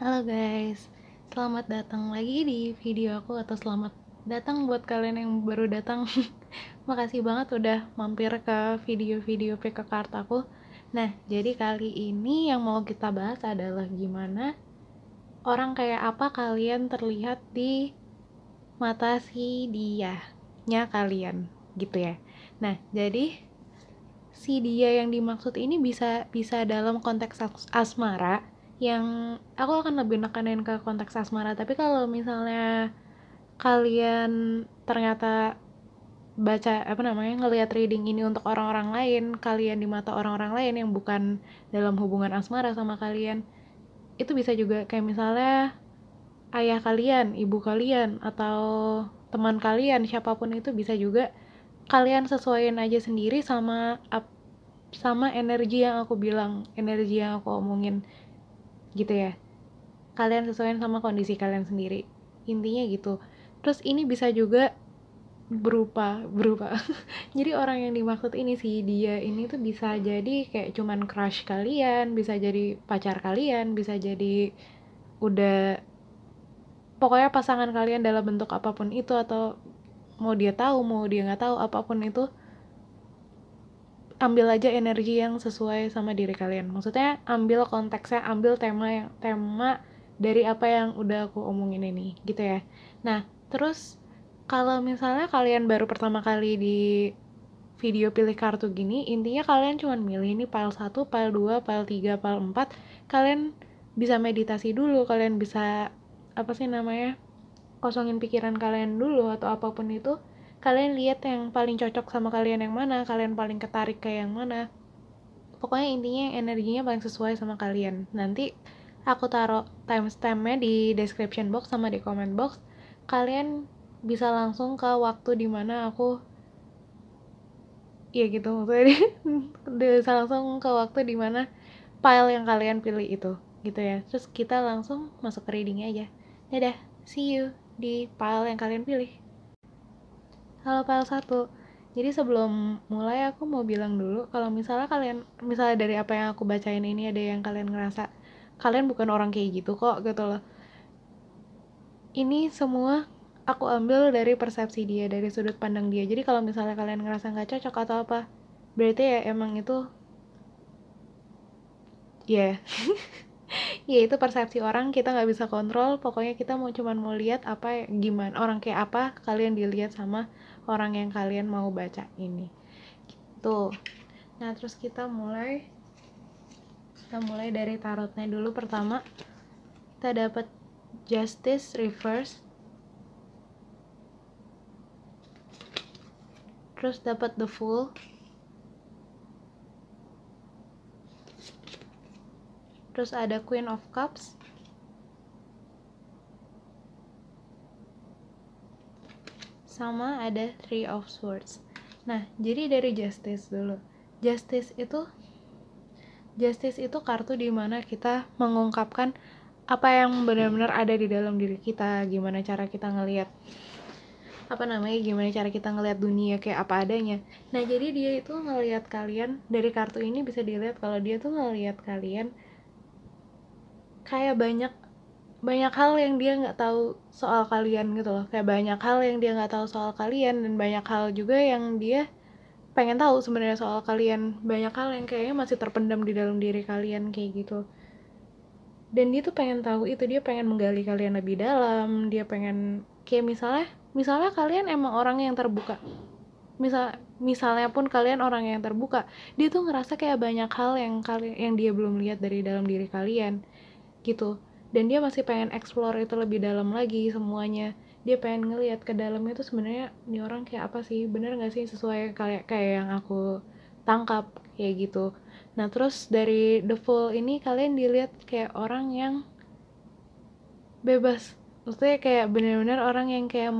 Halo guys, selamat datang lagi di video aku atau selamat datang buat kalian yang baru datang. Makasih banget udah mampir ke video-video PKK aku. Nah, jadi kali ini yang mau kita bahas adalah gimana orang kayak apa kalian terlihat di mata si dia-nya kalian, gitu ya. Nah, jadi si dia yang dimaksud ini bisa dalam konteks asmara, yang aku akan lebih nekanin ke konteks asmara. Tapi kalau misalnya kalian ternyata baca ngelihat reading ini untuk orang-orang lain, kalian di mata orang-orang lain yang bukan dalam hubungan asmara sama kalian, itu bisa juga kayak misalnya ayah kalian, ibu kalian, atau teman kalian, siapapun itu bisa juga kalian sesuaiin aja sendiri sama energi yang aku bilang, energi yang aku omongin gitu ya. Kalian sesuaiin sama kondisi kalian sendiri. Intinya gitu. Terus ini bisa juga berupa. Jadi orang yang dimaksud ini sih, dia ini tuh bisa jadi kayak cuman crush kalian, bisa jadi pacar kalian, bisa jadi udah pokoknya pasangan kalian dalam bentuk apapun itu, atau mau dia tahu mau dia nggak tahu, apapun itu ambil aja energi yang sesuai sama diri kalian. Maksudnya ambil konteksnya, ambil tema dari apa yang udah aku omongin ini gitu ya. Nah, terus kalau misalnya kalian baru pertama kali di video pilih kartu gini, intinya kalian cuma milih ini file 1, file 2, file 3, file 4. Kalian bisa meditasi dulu, kalian bisa apa sih namanya? Kosongin pikiran kalian dulu atau apapun itu. Kalian lihat yang paling cocok sama kalian yang mana, kalian paling ketarik ke yang mana. Pokoknya intinya energinya paling sesuai sama kalian. Nanti aku taruh timestampnya di description box sama di comment box. Kalian bisa langsung ke waktu dimana aku ya gitu, maksudnya bisa langsung ke waktu dimana file yang kalian pilih itu gitu ya. Terus kita langsung masuk ke readingnya aja. Dadah, see you di file yang kalian pilih. Halo file 1. Jadi sebelum mulai aku mau bilang dulu kalau misalnya dari apa yang aku bacain ini ada yang kalian ngerasa kalian bukan orang kayak gitu kok gitu loh. Ini semua aku ambil dari persepsi dia, dari sudut pandang dia. Jadi kalau misalnya kalian ngerasa nggak cocok atau apa, berarti ya emang itu ya ya itu persepsi orang, kita nggak bisa kontrol. Pokoknya kita cuman mau lihat apa gimana orang kayak apa kalian dilihat sama orang yang kalian mau baca ini gitu. Nah, terus kita mulai dari tarotnya dulu. Pertama kita dapat Justice Reverse, terus dapat The Fool, terus ada Queen of Cups, sama ada Three of Swords. Nah, jadi dari Justice dulu. Justice itu kartu dimana kita mengungkapkan apa yang benar-benar ada di dalam diri kita, gimana cara kita ngelihat dunia kayak apa adanya. Nah, jadi dia itu ngelihat kalian, dari kartu ini bisa dilihat kalau dia tuh ngelihat kalian kayak banyak hal yang dia nggak tahu soal kalian gitu loh. Kayak banyak hal yang dia nggak tahu soal kalian, dan banyak hal juga yang dia pengen tahu sebenarnya soal kalian. Banyak hal yang kayaknya masih terpendam di dalam diri kalian kayak gitu. Dan dia tuh pengen tahu itu, dia pengen menggali kalian lebih dalam, dia pengen kayak misalnya kalian emang orang yang terbuka. Misalnya pun kalian orang yang terbuka, dia tuh ngerasa kayak banyak hal yang dia belum lihat dari dalam diri kalian gitu. Dan dia masih pengen explore itu lebih dalam lagi semuanya. Dia pengen ngelihat ke dalamnya tuh sebenarnya ini orang kayak apa sih, bener nggak sih sesuai kayak yang aku tangkap kayak gitu. Nah, terus dari The Fool ini kalian dilihat kayak orang yang bebas. Maksudnya kayak bener-bener orang yang kayak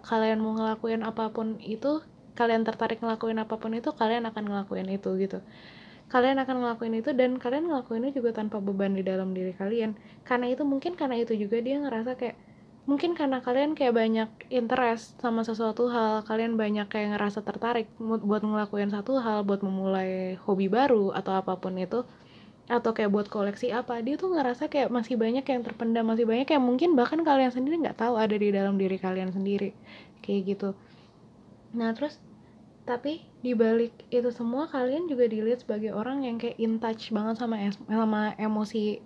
kalian mau ngelakuin apapun itu, kalian tertarik ngelakuin apapun itu, kalian akan ngelakuin itu gitu. Kalian akan ngelakuin itu, dan kalian ngelakuinnya juga tanpa beban di dalam diri kalian. Karena itu juga dia ngerasa kayak, mungkin karena kalian kayak banyak interest sama sesuatu hal, kalian banyak kayak ngerasa tertarik buat ngelakuin satu hal, buat memulai hobi baru atau apapun itu. atau kayak buat koleksi apa, dia tuh ngerasa kayak masih banyak yang terpendam, masih banyak yang mungkin bahkan kalian sendiri nggak tahu ada di dalam diri kalian sendiri, kayak gitu. Nah terus tapi dibalik itu semua kalian juga dilihat sebagai orang yang kayak in touch banget sama emosi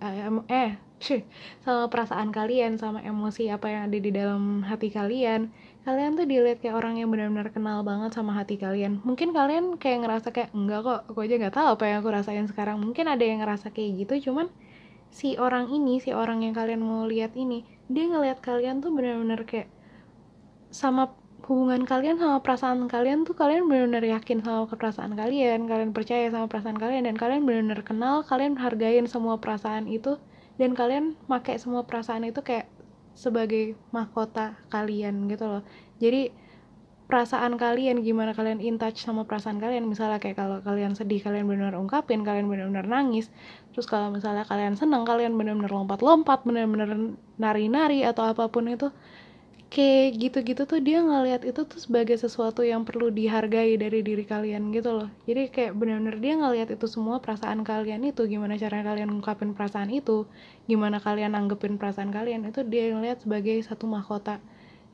sama perasaan kalian, sama emosi apa yang ada di dalam hati kalian. Kalian tuh dilihat kayak orang yang benar-benar kenal banget sama hati kalian. Mungkin kalian kayak ngerasa kayak enggak kok, aku aja nggak tahu apa yang aku rasain sekarang. Mungkin ada yang ngerasa kayak gitu, cuman si orang yang kalian mau lihat ini, dia ngelihat kalian tuh benar-benar kayak sama hubungan kalian sama perasaan kalian tuh, kalian benar-benar yakin sama perasaan kalian, kalian percaya sama perasaan kalian, dan kalian benar-benar kenal, kalian hargain semua perasaan itu, dan kalian pakai semua perasaan itu kayak sebagai mahkota kalian gitu loh. Jadi perasaan kalian, gimana kalian in touch sama perasaan kalian, misalnya kayak kalau kalian sedih kalian benar-benar ungkapin, kalian benar-benar nangis. Terus kalau misalnya kalian senang, kalian benar-benar lompat-lompat, benar-benar nari-nari atau apapun itu. Kayak gitu-gitu tuh dia ngelihat itu tuh sebagai sesuatu yang perlu dihargai dari diri kalian gitu loh. Jadi kayak benar-benar dia ngelihat itu semua perasaan kalian itu, gimana cara kalian ngungkapin perasaan itu, gimana kalian nanggepin perasaan kalian, itu dia ngelihat sebagai satu mahkota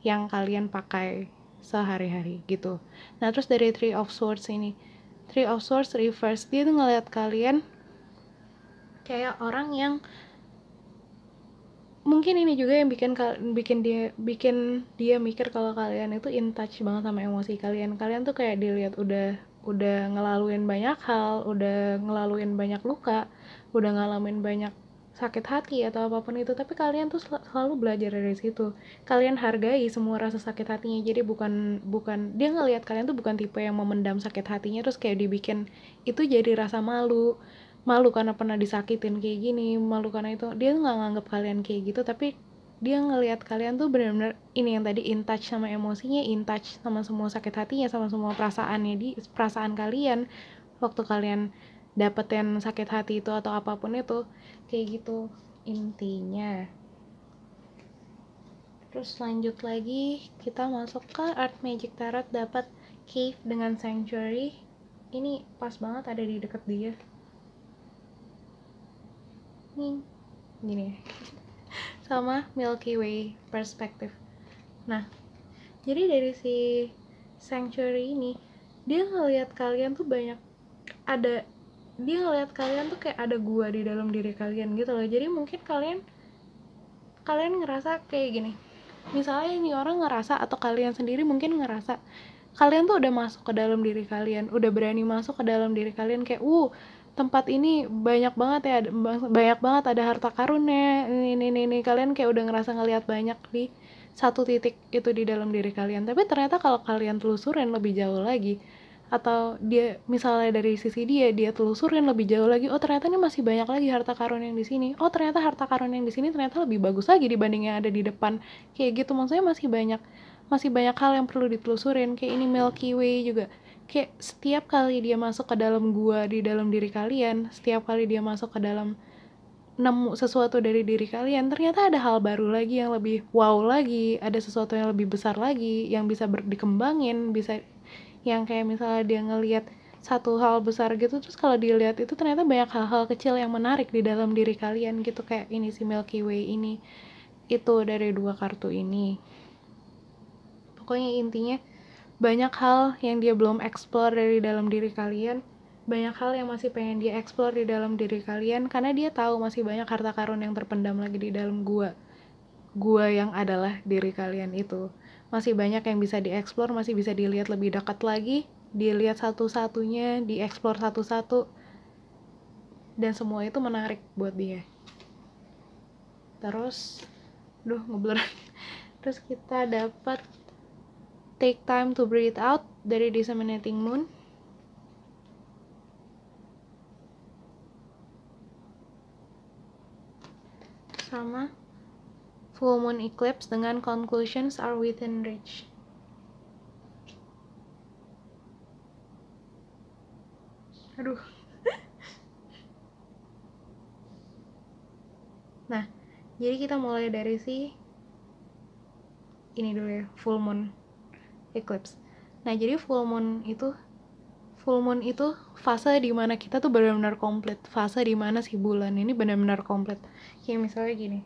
yang kalian pakai sehari-hari gitu. Nah terus dari Three of Swords ini, Three of Swords reverse, dia tuh ngelihat kalian kayak orang yang mungkin ini juga yang bikin dia mikir kalau kalian itu in touch banget sama emosi kalian. Kalian tuh kayak dilihat udah ngelaluin banyak hal, udah ngelaluin banyak luka, udah ngalamin banyak sakit hati atau apapun itu, tapi kalian tuh selalu belajar dari situ. Kalian hargai semua rasa sakit hatinya. Jadi bukan bukan dia ngelihat kalian tuh bukan tipe yang memendam sakit hatinya terus kayak dibikin itu jadi rasa malu, malu karena pernah disakitin kayak gini, malu karena itu. Dia nggak nganggap kalian kayak gitu, tapi dia ngelihat kalian tuh benar-benar ini yang tadi, in touch sama emosinya, in touch sama semua sakit hatinya, sama semua perasaannya, di perasaan kalian waktu kalian dapetin sakit hati itu atau apapun itu, kayak gitu intinya. Terus lanjut lagi, kita masuk ke Art Magic Tarot, dapat Cave dengan Sanctuary. Ini pas banget ada di deket dia nih, gini ya, sama Milky Way Perspective. Nah jadi dari si Sanctuary ini, dia ngelihat kalian tuh banyak ada, dia ngelihat kalian tuh kayak ada gua di dalam diri kalian gitu loh. Jadi mungkin kalian ngerasa kayak gini, misalnya ini orang ngerasa atau kalian sendiri mungkin ngerasa kalian tuh udah masuk ke dalam diri kalian, udah berani masuk ke dalam diri kalian, kayak tempat ini banyak banget ya, banyak banget ada harta karunnya, ini kalian kayak udah ngerasa ngelihat banyak di satu titik itu di dalam diri kalian. Tapi ternyata kalau kalian telusurin lebih jauh lagi, atau dia misalnya dari sisi dia telusurin lebih jauh lagi, oh ternyata ini masih banyak lagi harta karun yang di sini, oh ternyata harta karun yang di sini ternyata lebih bagus lagi dibanding yang ada di depan, kayak gitu. Maksudnya masih banyak hal yang perlu ditelusurin. Kayak ini Milky Way juga, kayak setiap kali dia masuk ke dalam gua di dalam diri kalian, setiap kali dia masuk ke dalam nemu sesuatu dari diri kalian, ternyata ada hal baru lagi yang lebih wow lagi, ada sesuatu yang lebih besar lagi yang bisa dikembangin, bisa yang kayak misalnya dia ngelihat satu hal besar gitu, terus kalau dilihat itu ternyata banyak hal-hal kecil yang menarik di dalam diri kalian gitu. Kayak ini si Milky Way ini, itu dari dua kartu ini. Pokoknya intinya banyak hal yang dia belum explore dari dalam diri kalian, banyak hal yang masih pengen dia explore di dalam diri kalian, karena dia tahu masih banyak harta karun yang terpendam lagi di dalam gua yang adalah diri kalian itu. Masih banyak yang bisa dieksplor, masih bisa dilihat lebih dekat lagi, dilihat satu-satunya, dieksplor satu-satu, dan semua itu menarik buat dia. Terus ngeblur. Terus kita dapat Take Time to Breathe Out dari Disseminating Moon. Sama Full Moon Eclipse dengan Conclusions Are Within Reach. Aduh. Nah, jadi kita mulai dari ini dulu ya, Full Moon Eclipse. Nah, jadi full moon itu full moon itu fase dimana kita tuh benar-benar komplit, fase dimana si bulan ini benar-benar komplit. Kayak misalnya gini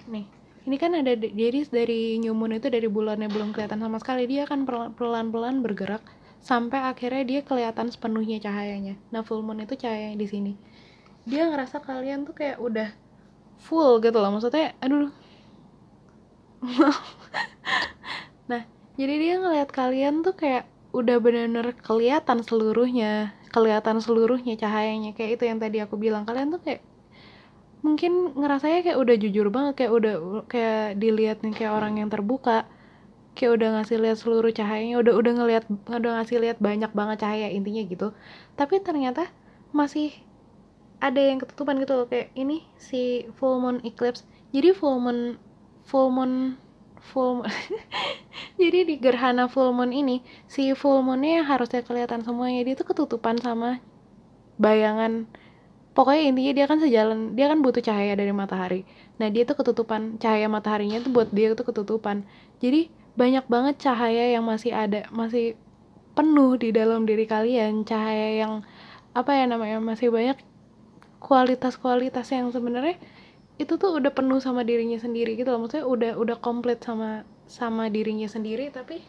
nih, ini kan ada, jadi dari new moon itu dari bulannya belum kelihatan sama sekali, dia akan pelan-pelan bergerak sampai akhirnya dia kelihatan sepenuhnya cahayanya. Nah full moon itu cahayanya di sini, dia ngerasa kalian tuh kayak udah full gitu loh, maksudnya aduh nah jadi dia ngelihat kalian tuh kayak udah bener-bener kelihatan seluruhnya cahayanya. Kayak itu yang tadi aku bilang, kalian tuh kayak mungkin ngerasanya kayak udah jujur banget, kayak udah kayak dilihat nih kayak orang yang terbuka, kayak udah ngasih lihat seluruh cahayanya, udah ngasih lihat banyak banget cahaya intinya gitu. Tapi ternyata masih ada yang ketutupan gitu loh, kayak ini si full moon eclipse. Jadi full moon jadi di gerhana full moon ini, si full moonnya yang harusnya kelihatan semuanya, dia tuh ketutupan sama bayangan. Pokoknya intinya dia kan butuh cahaya dari matahari. Nah dia tuh ketutupan, cahaya mataharinya tuh buat dia tuh ketutupan. Jadi banyak banget cahaya yang masih ada, masih penuh di dalam diri kalian, cahaya yang apa ya namanya, masih banyak kualitas-kualitas yang sebenarnya itu tuh udah penuh sama dirinya sendiri gitu loh. Maksudnya udah komplit sama dirinya sendiri, tapi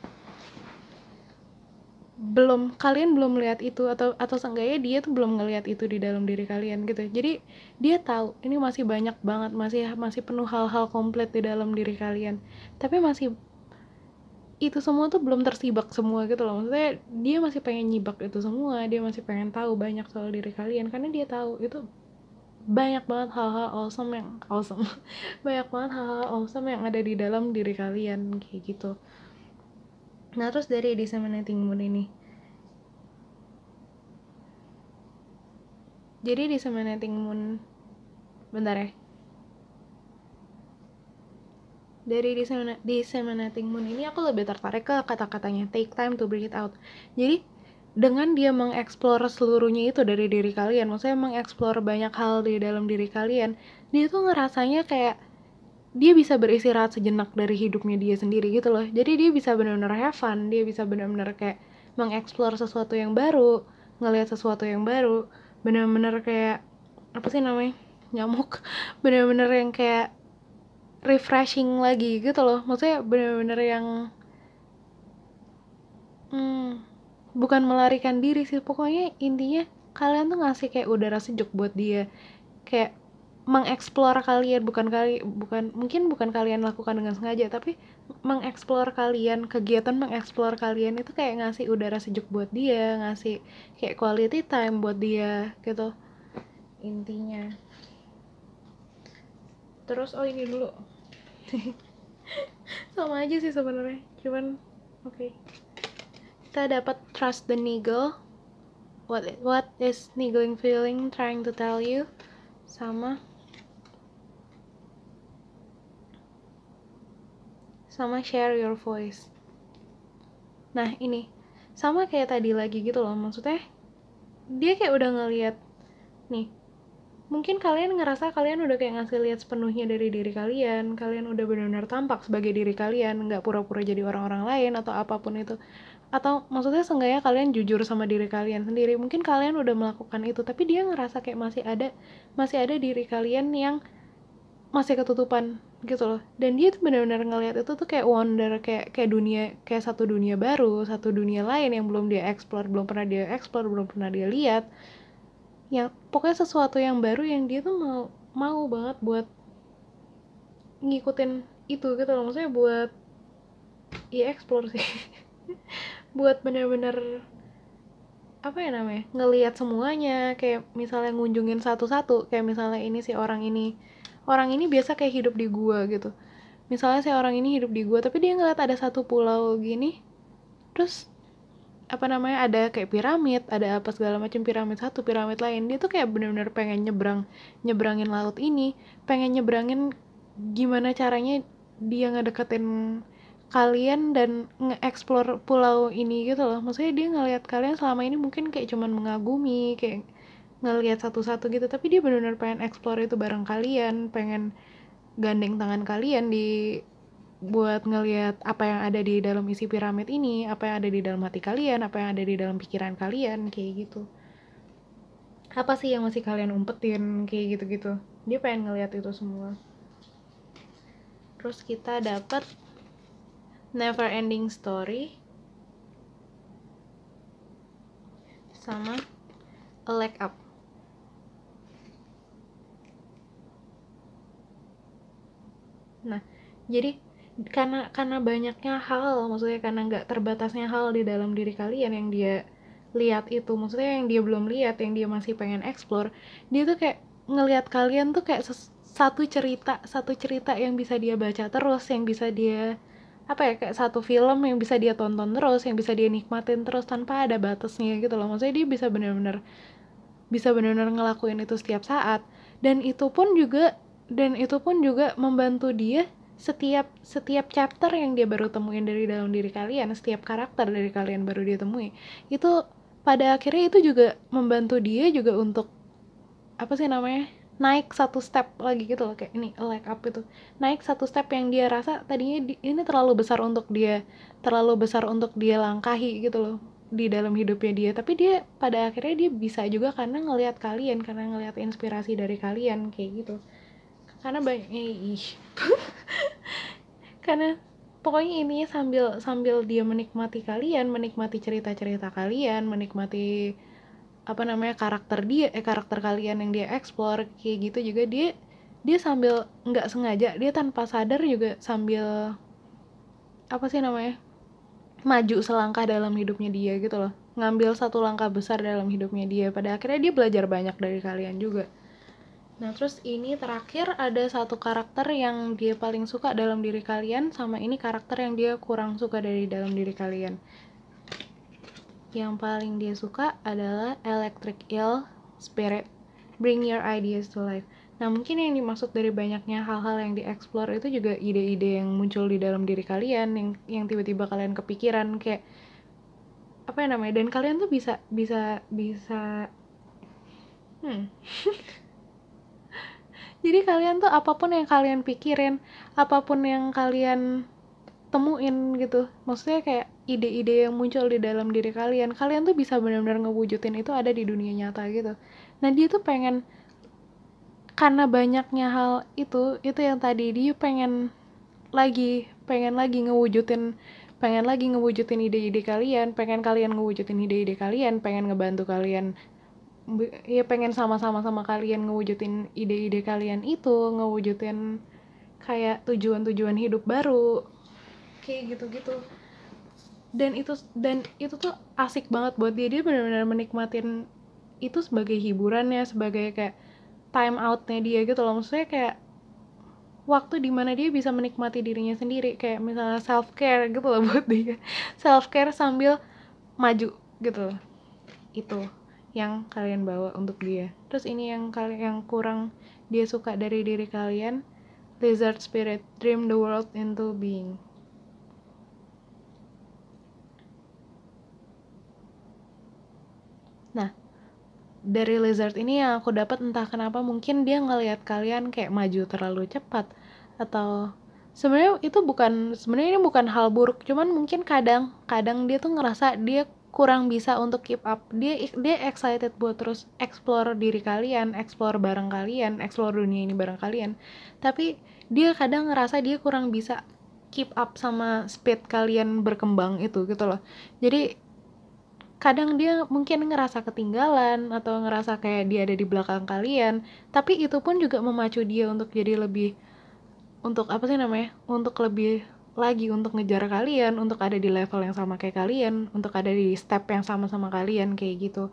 kalian belum lihat itu, atau seenggaknya dia tuh belum ngelihat itu di dalam diri kalian gitu. Jadi dia tahu ini masih banyak banget, masih penuh hal-hal komplit di dalam diri kalian, tapi masih itu semua tuh belum tersibak semua gitu loh. Maksudnya dia masih pengen nyibak itu semua, dia masih pengen tahu banyak soal diri kalian, karena dia tahu itu banyak banget hal-hal awesome banyak banget hal-hal awesome yang ada di dalam diri kalian kayak gitu. Nah terus dari disseminating moon ini, jadi disseminating moon, bentar ya, dari disseminating moon ini aku lebih tertarik ke kata-katanya take time to bring it out. Jadi dengan dia mengeksplor seluruhnya itu dari diri kalian, maksudnya mengeksplor banyak hal di dalam diri kalian, dia tuh ngerasanya kayak dia bisa beristirahat sejenak dari hidupnya dia sendiri gitu loh. Jadi dia bisa benar-benar have fun, dia bisa benar-benar kayak mengeksplor sesuatu yang baru, ngelihat sesuatu yang baru, benar-benar kayak apa sih namanya, nyamuk benar-benar yang kayak refreshing lagi gitu loh. Maksudnya benar-benar yang bukan melarikan diri sih, pokoknya intinya kalian tuh ngasih kayak udara sejuk buat dia, kayak mengeksplor kalian, bukan kalian lakukan dengan sengaja, tapi mengeksplor kalian, kegiatan mengeksplor kalian itu kayak ngasih udara sejuk buat dia, ngasih kayak quality time buat dia gitu intinya. Terus ini dulu sama aja sih sebenarnya, cuman oke. Kita dapat trust the niggle, what is niggling feeling trying to tell you, sama share your voice. Nah ini sama kayak tadi lagi gitu loh, maksudnya dia kayak udah ngelihat nih, mungkin kalian ngerasa kalian udah kayak ngasih lihat sepenuhnya dari diri kalian udah benar-benar tampak sebagai diri kalian, nggak pura-pura jadi orang-orang lain atau apapun itu, atau maksudnya seenggaknya kalian jujur sama diri kalian sendiri. Mungkin kalian udah melakukan itu, tapi dia ngerasa kayak masih ada diri kalian yang masih ketutupan gitu loh. Dan dia tuh benar-benar ngelihat itu tuh kayak wonder, kayak dunia, kayak satu dunia baru, satu dunia lain yang belum pernah dia explore, belum pernah dia lihat, yang pokoknya sesuatu yang baru yang dia tuh mau banget buat ngikutin itu gitu loh. Maksudnya buat explore sih buat bener-bener apa ya namanya, ngelihat semuanya, kayak misalnya ngunjungin satu-satu, kayak misalnya ini si orang ini biasa kayak hidup di gua gitu, misalnya si orang ini hidup di gua tapi dia ngeliat ada satu pulau gini, terus apa namanya, ada kayak piramid, ada apa segala macam, piramid satu, piramid lain, dia tuh kayak bener-bener pengen nyebrangin laut ini, pengen nyebrangin gimana caranya dia ngedeketin kalian dan nge-explore pulau ini gitu loh. Maksudnya dia ngelihat kalian selama ini mungkin kayak cuman mengagumi, kayak ngelihat satu-satu gitu, tapi dia benar-benar pengen explore itu bareng kalian, pengen gandeng tangan kalian di buat ngelihat apa yang ada di dalam isi piramid ini, apa yang ada di dalam hati kalian, apa yang ada di dalam pikiran kalian, kayak gitu. Apa sih yang masih kalian umpetin, kayak gitu-gitu. Dia pengen ngelihat itu semua. Terus kita dapat Never Ending Story sama A Leg Up. Nah, jadi karena banyaknya hal, maksudnya karena nggak terbatasnya hal di dalam diri kalian yang dia lihat itu, maksudnya yang dia belum lihat, yang dia masih pengen explore, dia tuh kayak ngelihat kalian tuh kayak satu cerita yang bisa dia baca terus, yang bisa dia kayak satu film yang bisa dia tonton terus, yang bisa dia nikmatin terus tanpa ada batasnya gitu loh. Maksudnya dia bisa benar-benar ngelakuin itu setiap saat, dan itu pun juga membantu dia setiap chapter yang dia baru temuin dari dalam diri kalian, setiap karakter dari kalian baru dia temui, itu pada akhirnya itu juga membantu dia juga untuk naik satu step lagi gitu loh, kayak ini like up itu, naik satu step yang dia rasa tadinya ini terlalu besar untuk dia langkahi gitu loh di dalam hidupnya dia, tapi dia pada akhirnya dia bisa juga karena ngelihat kalian, karena ngelihat inspirasi dari kalian, kayak gitu. Karena banyak karena pokoknya ini sambil dia menikmati kalian, menikmati cerita-cerita kalian, menikmati karakter kalian yang dia explore, kayak gitu juga dia sambil nggak sengaja, dia tanpa sadar juga sambil maju selangkah dalam hidupnya dia gitu loh, ngambil satu langkah besar dalam hidupnya dia, pada akhirnya dia belajar banyak dari kalian juga. Nah, terus ini terakhir ada satu karakter yang dia paling suka dalam diri kalian, sama ini karakter yang dia kurang suka dari dalam diri kalian. Yang paling dia suka adalah Electric Eel Spirit, Bring Your Ideas to Life. Nah, mungkin yang dimaksud dari banyaknya hal-hal yang dieksplor itu juga ide-ide yang muncul di dalam diri kalian, yang tiba-tiba kalian kepikiran, kayak dan kalian tuh bisa jadi kalian tuh apapun yang kalian pikirin, apapun yang kalian temuin gitu, maksudnya kayak ide-ide yang muncul di dalam diri kalian tuh bisa benar-benar ngewujudin itu ada di dunia nyata gitu. Nah, dia tuh karena banyaknya hal itu yang tadi, dia pengen lagi ngewujudin ide-ide kalian, pengen kalian ngewujudin ide-ide kalian, pengen ngebantu kalian, ya pengen sama-sama kalian ngewujudin ide-ide kalian itu, ngewujudin kayak tujuan-tujuan hidup baru, kayak gitu-gitu. Dan itu tuh asik banget buat dia benar-benar menikmatin itu sebagai hiburannya, sebagai kayak time outnya dia gitu loh, maksudnya kayak waktu dimana dia bisa menikmati dirinya sendiri, kayak misalnya self care gitu loh buat dia, self care sambil maju gitu loh. Itu yang kalian bawa untuk dia. Terus ini yang kurang dia suka dari diri kalian, Lizard Spirit, Dream the World into Being. Nah, dari Lizard ini yang aku dapat, entah kenapa mungkin dia ngelihat kalian kayak maju terlalu cepat, atau sebenarnya ini bukan hal buruk, cuman mungkin kadang dia tuh ngerasa dia kurang bisa untuk keep up. Dia excited buat terus explore diri kalian, explore bareng kalian, explore dunia ini bareng kalian, tapi dia kadang ngerasa dia kurang bisa keep up sama speed kalian berkembang itu gitu loh. Jadi kadang dia mungkin ngerasa ketinggalan atau ngerasa kayak dia ada di belakang kalian, tapi itu pun juga memacu dia untuk jadi lebih, untuk lebih lagi untuk ngejar kalian, untuk ada di level yang sama kayak kalian, untuk ada di step yang sama-sama kalian, kayak gitu.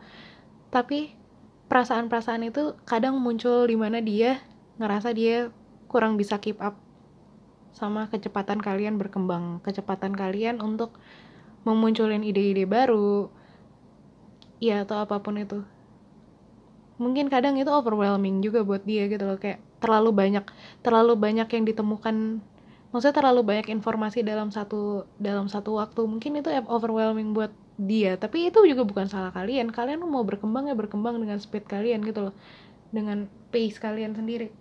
Tapi perasaan-perasaan itu kadang muncul di mana dia ngerasa dia kurang bisa keep up sama kecepatan kalian berkembang, kecepatan kalian untuk memunculin ide-ide baru, ya atau apapun itu. Mungkin kadang itu overwhelming juga buat dia gitu loh, kayak terlalu banyak yang ditemukan, maksudnya terlalu banyak informasi dalam satu waktu, mungkin itu overwhelming buat dia. Tapi itu juga bukan salah kalian mau berkembang ya berkembang dengan speed kalian gitu loh, dengan pace kalian sendiri.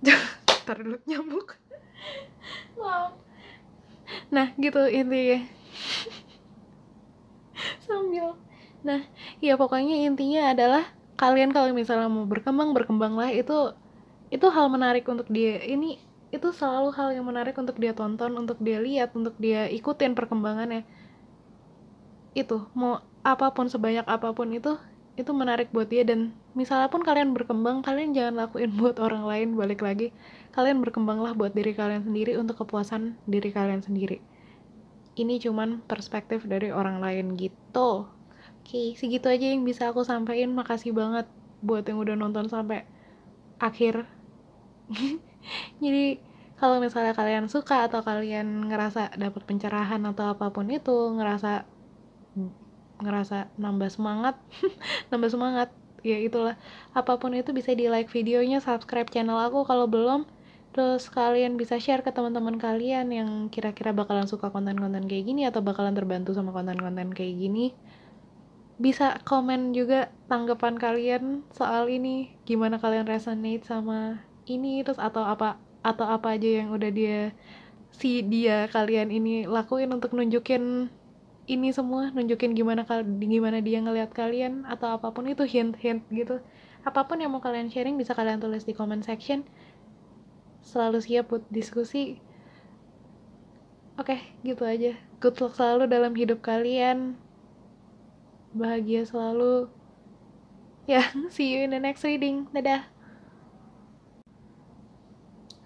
Ntar dulu, nyamuk. Wow. Nah gitu intinya. Sambil, nah ya pokoknya intinya adalah kalian kalau misalnya mau berkembanglah, itu hal menarik untuk dia. Itu selalu hal yang menarik untuk dia tonton, untuk dia lihat, untuk dia ikutin perkembangannya. Itu mau apapun, sebanyak apapun itu menarik buat dia. Dan misalnya pun kalian berkembang, kalian jangan lakuin buat orang lain. Balik lagi, kalian berkembanglah buat diri kalian sendiri, untuk kepuasan diri kalian sendiri. Ini cuman perspektif dari orang lain gitu. Oke, segitu aja yang bisa aku sampaikan. Makasih banget buat yang udah nonton sampai akhir. Jadi kalau misalnya kalian suka atau kalian ngerasa dapat pencerahan atau apapun itu, ngerasa nambah semangat, nambah semangat, ya itulah. Apapun itu bisa di like videonya, subscribe channel aku kalau belum. Terus kalian bisa share ke teman-teman kalian yang kira-kira bakalan suka konten-konten kayak gini atau bakalan terbantu sama konten-konten kayak gini. Bisa komen juga tanggapan kalian soal ini, gimana kalian resonate sama ini, terus atau apa aja yang udah dia kalian ini lakuin untuk nunjukin ini semua, nunjukin gimana dia ngelihat kalian, atau apapun itu, hint gitu. Apapun yang mau kalian sharing bisa kalian tulis di comment section. Selalu siap buat diskusi. Oke, gitu aja. Good luck selalu dalam hidup kalian. Bahagia selalu. Ya, see you in the next reading. Dadah.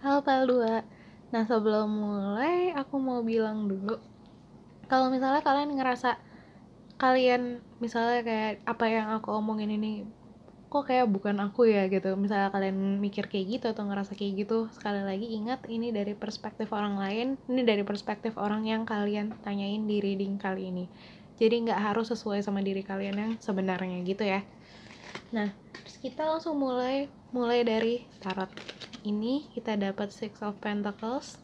Halo Pal 2. Nah, sebelum mulai aku mau bilang dulu, kalau misalnya kalian ngerasa kalian misalnya kayak apa yang aku omongin ini kok kayak bukan aku ya gitu, misalnya kalian mikir kayak gitu atau ngerasa kayak gitu, sekali lagi ingat, ini dari perspektif orang lain, ini dari perspektif orang yang kalian tanyain di reading kali ini. Jadi nggak harus sesuai sama diri kalian yang sebenarnya gitu ya. Nah, terus kita langsung mulai dari tarot. Ini kita dapat Six of Pentacles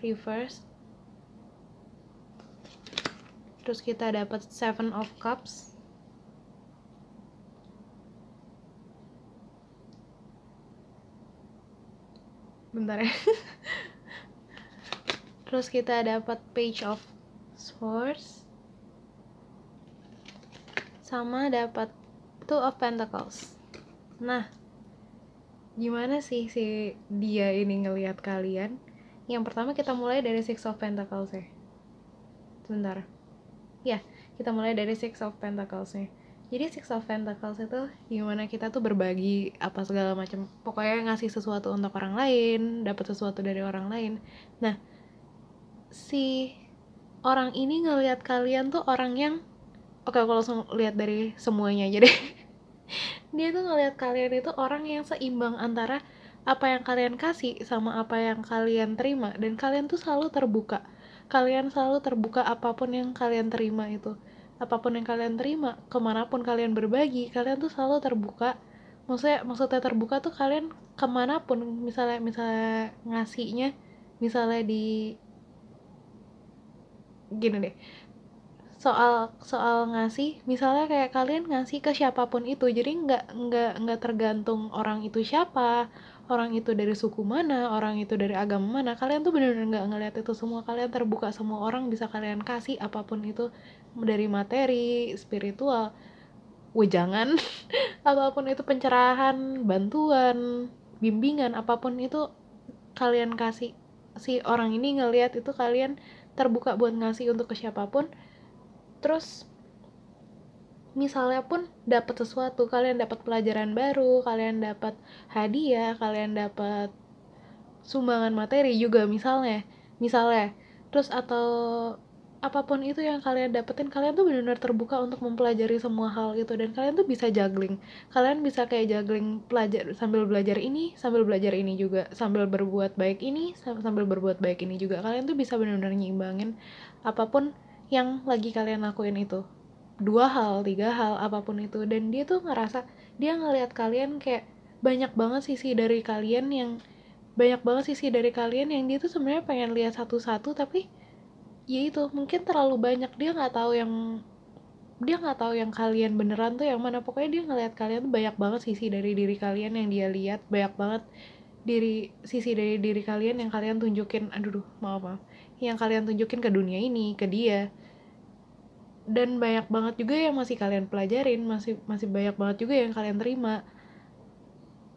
reverse. Terus kita dapat Seven of Cups. Bentar ya. Terus kita dapat Page of Swords. Sama dapat Two of Pentacles. Nah, gimana sih si dia ini ngelihat kalian? Yang pertama kita mulai dari Six of Pentacles ya. Sebentar. Ya, kita mulai dari Six of Pentacles nya. Jadi Six of Pentacles itu gimana kita tuh berbagi apa segala macam. Pokoknya ngasih sesuatu untuk orang lain, dapat sesuatu dari orang lain. Nah, si orang ini ngelihat kalian tuh orang yang, oke, aku langsung lihat dari semuanya aja deh. Dia tuh ngelihat kalian itu orang yang seimbang antara apa yang kalian kasih sama apa yang kalian terima, dan kalian tuh selalu terbuka. Kalian selalu terbuka apapun yang kalian terima itu. Apapun yang kalian terima, kemanapun kalian berbagi, kalian tuh selalu terbuka. Maksudnya terbuka tuh kalian kemanapun, misalnya ngasihnya, misalnya di gini deh, soal ngasih, misalnya kayak kalian ngasih ke siapapun itu, jadi nggak tergantung orang itu siapa, orang itu dari suku mana, orang itu dari agama mana, kalian tuh bener-bener nggak ngeliat itu semua. Kalian terbuka, semua orang bisa kalian kasih apapun itu, dari materi, spiritual, wejangan, apapun itu, pencerahan, bantuan, bimbingan, apapun itu kalian kasih. Si orang ini ngelihat itu kalian terbuka buat ngasih untuk ke siapapun. Terus misalnya pun dapat sesuatu, kalian dapat pelajaran baru, kalian dapat hadiah, kalian dapat sumbangan materi juga misalnya, terus atau apapun itu yang kalian dapetin, kalian tuh benar-benar terbuka untuk mempelajari semua hal itu. Dan kalian tuh bisa juggling, kalian bisa kayak juggling, sambil belajar ini juga, sambil berbuat baik ini, sambil berbuat baik ini juga. Kalian tuh bisa benar-benar nyimbangin apapun yang lagi kalian lakuin itu, 2 hal, 3 hal, apapun itu. Dan dia tuh ngerasa, dia ngelihat kalian kayak banyak banget sisi dari kalian yang dia tuh sebenarnya pengen lihat satu-satu, tapi ya itu mungkin terlalu banyak, dia nggak tahu yang kalian beneran tuh yang mana. Pokoknya dia ngelihat kalian tuh banyak banget sisi dari diri kalian yang dia lihat, banyak banget sisi dari diri kalian yang kalian tunjukin, maaf, yang kalian tunjukin ke dunia ini, ke dia. Dan banyak banget juga yang masih kalian pelajarin, masih banyak banget juga yang kalian terima.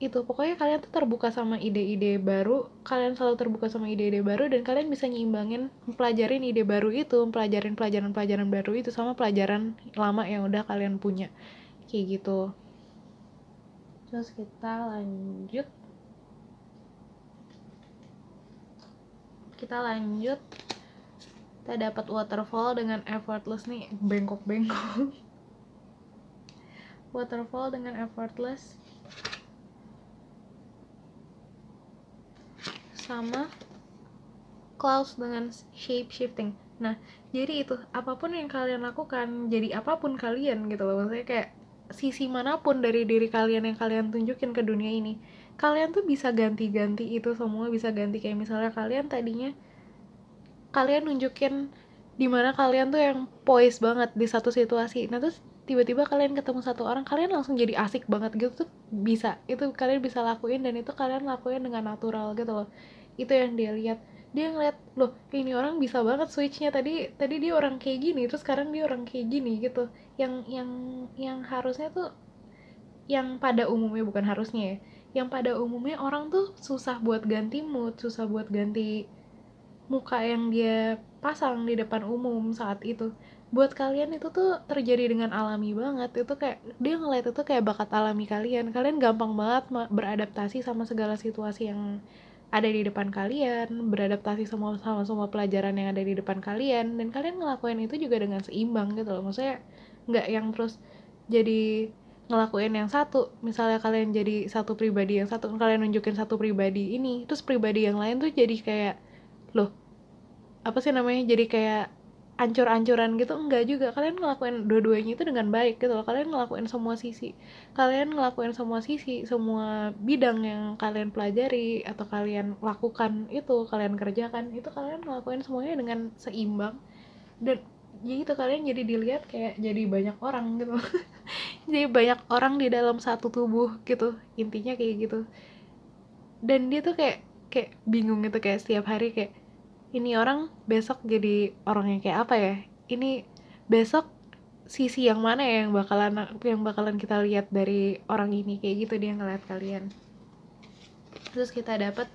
Itu pokoknya kalian tuh terbuka sama ide-ide baru, kalian selalu terbuka sama ide-ide baru, dan kalian bisa nyimbangin pelajarin ide baru itu, pelajarin pelajaran baru itu sama pelajaran lama yang udah kalian punya, kayak gitu. Terus kita lanjut kita dapat waterfall dengan effortless nih, bengkok waterfall dengan effortless, sama clouds dengan shape shifting. Nah, jadi itu apapun yang kalian lakukan, jadi apapun kalian gitu loh, maksudnya kayak sisi manapun dari diri kalian yang kalian tunjukin ke dunia ini, kalian tuh bisa ganti-ganti itu semua, bisa ganti. Kayak misalnya kalian tadinya kalian nunjukin dimana kalian tuh yang poise banget di satu situasi, nah terus tiba-tiba kalian ketemu satu orang, kalian langsung jadi asik banget gitu tuh, bisa, itu kalian bisa lakuin, dan itu kalian lakuin dengan natural gitu loh. Itu yang dia lihat, dia ngeliat, loh ini orang bisa banget switchnya, tadi dia orang kayak gini, terus sekarang dia orang kayak gini gitu. Yang harusnya tuh, yang pada umumnya, bukan harusnya ya, yang pada umumnya orang tuh susah buat ganti mood, susah buat ganti muka yang dia pasang di depan umum saat itu. Buat kalian itu tuh terjadi dengan alami banget. Itu kayak dia ngeliat itu kayak bakat alami kalian. Kalian gampang banget beradaptasi sama segala situasi yang ada di depan kalian, beradaptasi sama semua pelajaran yang ada di depan kalian, dan kalian ngelakuin itu juga dengan seimbang gitu loh. Maksudnya nggak yang terus jadi ngelakuin yang satu, misalnya kalian jadi satu pribadi yang satu, kalian nunjukin satu pribadi ini, terus pribadi yang lain tuh jadi kayak, loh apa sih namanya, jadi kayak ancur-ancuran gitu. Enggak juga, kalian ngelakuin dua-duanya itu dengan baik gitu loh. Kalian ngelakuin semua sisi, semua bidang yang kalian pelajari atau kalian lakukan itu, kalian kerjakan itu, kalian ngelakuin semuanya dengan seimbang. Dan ya itu, kalian jadi dilihat kayak jadi banyak orang gitu jadi banyak orang di dalam satu tubuh gitu, intinya kayak gitu. Dan dia tuh kayak bingung gitu, kayak setiap hari kayak, ini orang besok jadi orang yang kayak apa ya, ini besok sisi yang mana ya yang bakalan kita lihat dari orang ini, kayak gitu dia ngeliat kalian. Terus kita dapat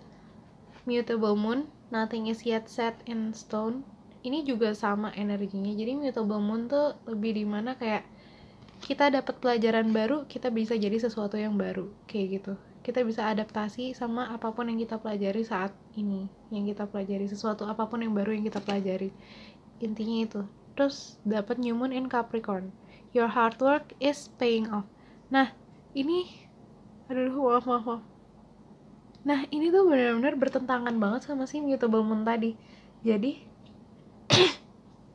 mutable moon, nothing is yet set in stone. Ini juga sama energinya. Jadi mutable moon tuh lebih dimana kayak kita dapat pelajaran baru, kita bisa jadi sesuatu yang baru, kayak gitu. Kita bisa adaptasi sama apapun yang kita pelajari saat ini, yang kita pelajari, sesuatu apapun yang baru yang kita pelajari, intinya itu. Terus dapat new moon in Capricorn, your hard work is paying off. Nah ini, maaf, nah ini tuh benar-benar bertentangan banget sama si mutable moon tadi. Jadi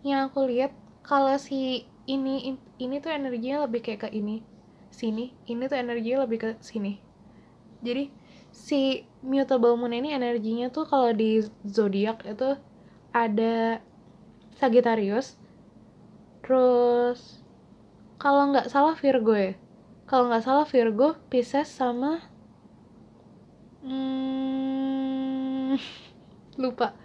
yang aku lihat, kalau si ini tuh energinya lebih kayak ke sini tuh energinya lebih ke sini. Jadi si mutable moon ini energinya tuh kalau di zodiak itu ada Sagittarius, terus kalau nggak salah Virgo, Pisces, sama lupa.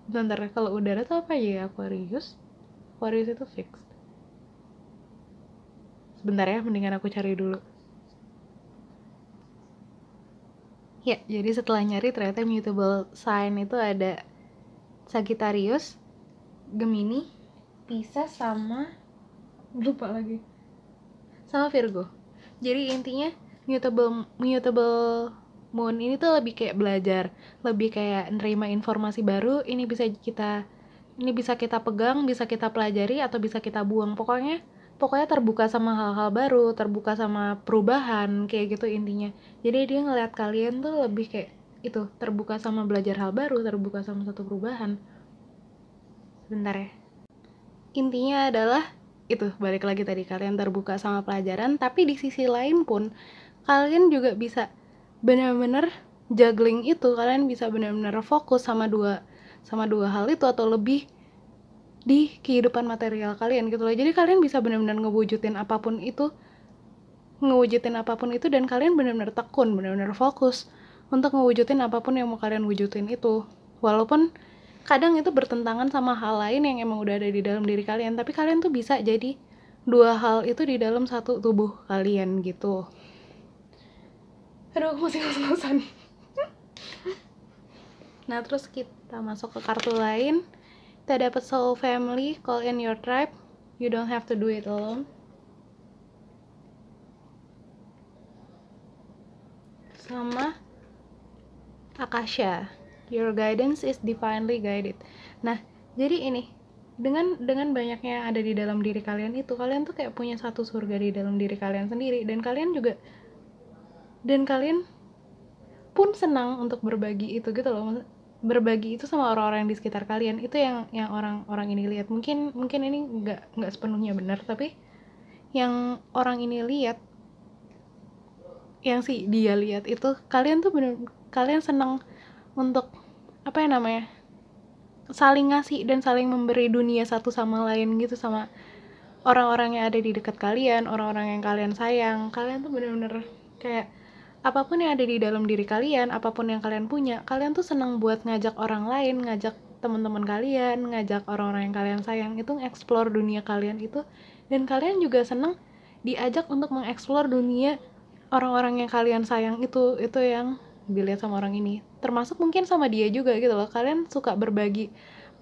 Bentar, kalau udara tuh apa ya? Aquarius itu fixed. Sebentar ya, mendingan aku cari dulu. Ya, jadi setelah nyari ternyata mutable sign itu ada Sagittarius, Gemini, Pisces, sama lupa lagi, sama Virgo. Jadi intinya mutable moon ini tuh lebih kayak belajar, lebih kayak nerima informasi baru. Ini bisa kita pegang, bisa kita pelajari, atau bisa kita buang. Pokoknya terbuka sama hal-hal baru, terbuka sama perubahan, kayak gitu intinya. Jadi dia ngeliat kalian tuh lebih kayak itu, terbuka sama belajar hal baru, terbuka sama satu perubahan. Bentar ya, intinya adalah itu, balik lagi tadi, kalian terbuka sama pelajaran, tapi di sisi lain pun kalian juga bisa benar-benar juggling itu, kalian bisa benar-benar fokus sama dua hal itu atau lebih di kehidupan material kalian gitu loh. Jadi kalian bisa benar-benar ngewujudin apapun itu, dan kalian benar-benar tekun, benar-benar fokus untuk ngewujudin apapun yang mau kalian wujudin itu. Walaupun kadang itu bertentangan sama hal lain yang emang udah ada di dalam diri kalian, tapi kalian tuh bisa jadi dua hal itu di dalam satu tubuh kalian gitu. Aduh, masih ngos-ngosan. Nah, terus kita masuk ke kartu lain. Kita dapat soul family, call in your tribe. You don't have to do it alone. Sama Akasha, your guidance is divinely guided. Nah, jadi ini dengan banyaknya yang ada di dalam diri kalian itu, kalian tuh kayak punya satu surga di dalam diri kalian sendiri, dan kalian pun senang untuk berbagi itu gitu loh. Berbagi itu sama orang-orang di sekitar kalian. Itu yang orang-orang ini lihat. Mungkin ini nggak sepenuhnya benar, tapi yang orang ini lihat, yang si dia lihat itu, kalian tuh kalian senang untuk apa ya namanya, saling ngasih dan saling memberi dunia satu sama lain gitu, sama orang-orang yang ada di dekat kalian, orang-orang yang kalian sayang. Kalian tuh bener-bener kayak apapun yang ada di dalam diri kalian, apapun yang kalian punya, kalian tuh senang buat ngajak orang lain, ngajak teman-teman kalian, ngajak orang-orang yang kalian sayang itu nge-explore dunia kalian itu, dan kalian juga senang diajak untuk mengeksplor dunia orang-orang yang kalian sayang itu yang dilihat sama orang ini. Termasuk mungkin sama dia juga gitu loh. Kalian suka berbagi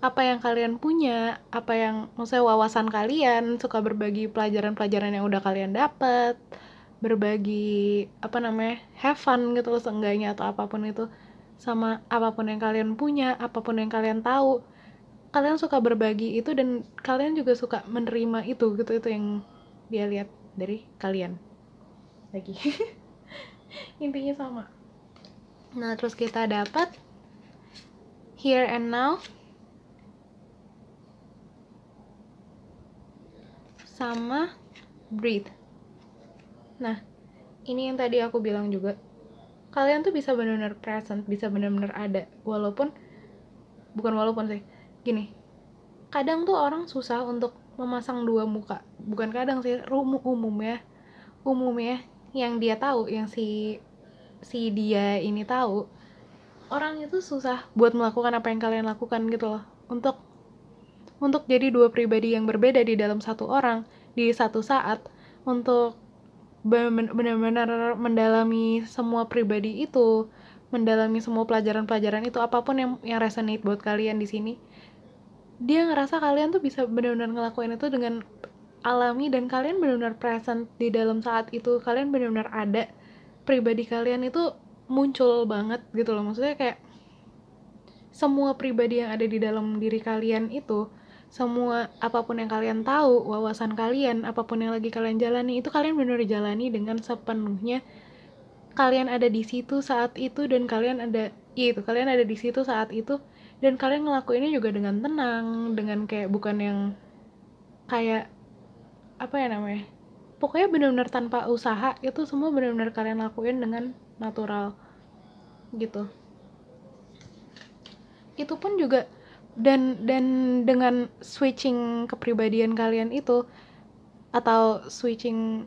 apa yang kalian punya, apa yang maksudnya wawasan kalian, suka berbagi pelajaran-pelajaran yang udah kalian dapat, berbagi apa namanya, have fun gitu loh seenggaknya, atau apapun itu, sama apapun yang kalian punya, apapun yang kalian tahu, kalian suka berbagi itu, dan kalian juga suka menerima itu gitu. Itu yang dia lihat dari kalian lagi. Intinya sama. Nah, terus kita dapat here and now sama breathe. Nah, ini yang tadi aku bilang juga, kalian tuh bisa benar-benar present, bisa benar-benar ada, bukan walaupun sih, gini, kadang tuh orang susah untuk memasang dua muka, bukan kadang sih, umumnya yang dia tahu, yang si dia ini tahu, orang itu susah buat melakukan apa yang kalian lakukan gitu loh, untuk jadi dua pribadi yang berbeda di dalam satu orang di satu saat, untuk benar-benar mendalami semua pribadi itu, mendalami semua pelajaran-pelajaran itu, apapun yang resonate buat kalian di sini. Dia ngerasa kalian tuh bisa benar-benar ngelakuin itu dengan alami, dan kalian benar-benar present di dalam saat itu. Kalian benar-benar ada, pribadi kalian itu muncul banget gitu loh. Maksudnya kayak semua pribadi yang ada di dalam diri kalian itu, semua apapun yang kalian tahu, wawasan kalian, apapun yang lagi kalian jalani, itu kalian benar-benar jalani dengan sepenuhnya. Kalian ada di situ saat itu, dan kalian ada di situ saat itu, dan kalian ngelakuinnya juga dengan tenang, dengan kayak bukan yang kayak apa ya namanya, pokoknya benar-benar tanpa usaha. Itu semua benar-benar kalian lakuin dengan natural gitu. Itu pun juga dan dengan switching kepribadian kalian itu, atau switching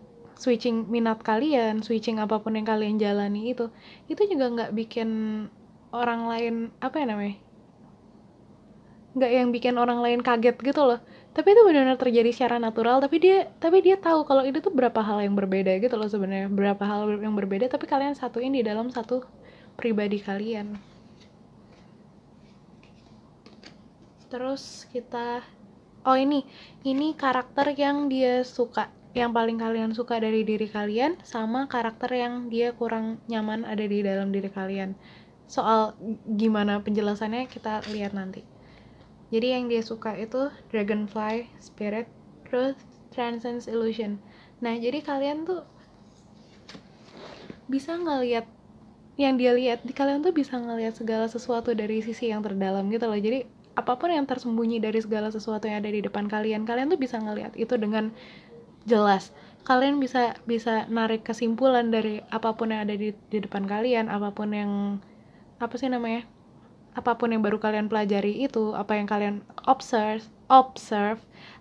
minat kalian, switching apapun yang kalian jalani itu juga nggak bikin orang lain apa ya namanya, nggak yang bikin orang lain kaget gitu loh, tapi itu benar-benar terjadi secara natural. Tapi dia tahu kalau itu tuh berapa hal yang berbeda gitu loh, sebenarnya berapa hal yang berbeda, tapi kalian satuin di dalam satu pribadi kalian. Terus kita ini karakter yang dia suka, yang paling kalian suka dari diri kalian, sama karakter yang dia kurang nyaman ada di dalam diri kalian. Soal gimana penjelasannya kita lihat nanti. Jadi yang dia suka itu Dragonfly Spirit, Truth Transcends Illusion. Nah, jadi kalian tuh bisa ngelihat, yang dia lihat di kalian tuh bisa ngelihat segala sesuatu dari sisi yang terdalam gitu loh. Jadi apapun yang tersembunyi dari segala sesuatu yang ada di depan kalian tuh bisa ngelihat itu dengan jelas. Kalian bisa narik kesimpulan dari apapun yang ada di depan kalian, apapun yang apapun yang baru kalian pelajari itu, apa yang kalian observe,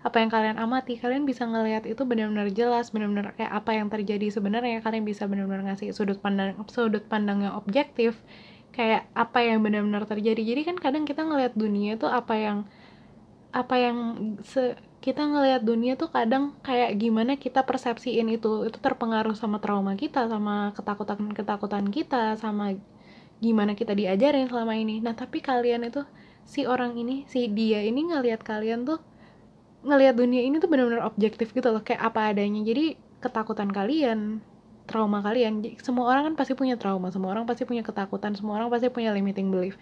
apa yang kalian amati, kalian bisa ngelihat itu benar-benar jelas, benar-benar kayak apa yang terjadi sebenarnya. Kalian bisa benar-benar ngasih sudut pandang yang objektif, kayak apa yang benar-benar terjadi. Jadi kan kadang kita ngelihat dunia itu kita ngelihat dunia tuh kadang kayak gimana kita persepsiin itu terpengaruh sama trauma kita, sama ketakutan kita, sama gimana kita diajarin selama ini. Nah tapi kalian itu, si dia ini ngelihat kalian tuh, ngelihat dunia ini tuh benar-benar objektif gitu loh, kayak apa adanya. Jadi ketakutan kalian, trauma kalian, semua orang kan pasti punya trauma, semua orang pasti punya ketakutan, semua orang pasti punya limiting belief,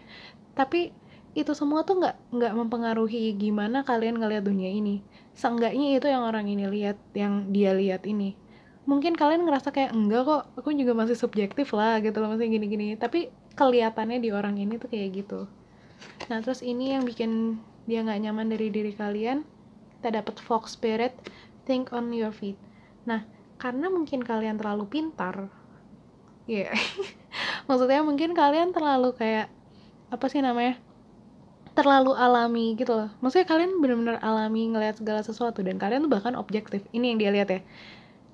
tapi itu semua tuh nggak mempengaruhi gimana kalian ngelihat dunia ini. Seenggaknya itu yang orang ini lihat, yang dia lihat ini. Mungkin kalian ngerasa kayak enggak kok, aku juga masih subjektif lah gitu loh, masih gini-gini, tapi kelihatannya di orang ini tuh kayak gitu. Nah terus ini yang bikin dia nggak nyaman dari diri kalian, kita dapat fox spirit, think on your feet. Nah karena mungkin kalian terlalu pintar, ya yeah. Maksudnya mungkin kalian terlalu kayak apa sih namanya, terlalu alami gitu loh. Maksudnya kalian benar-benar alami ngelihat segala sesuatu, dan kalian tuh bahkan objektif. Ini yang dia lihat ya,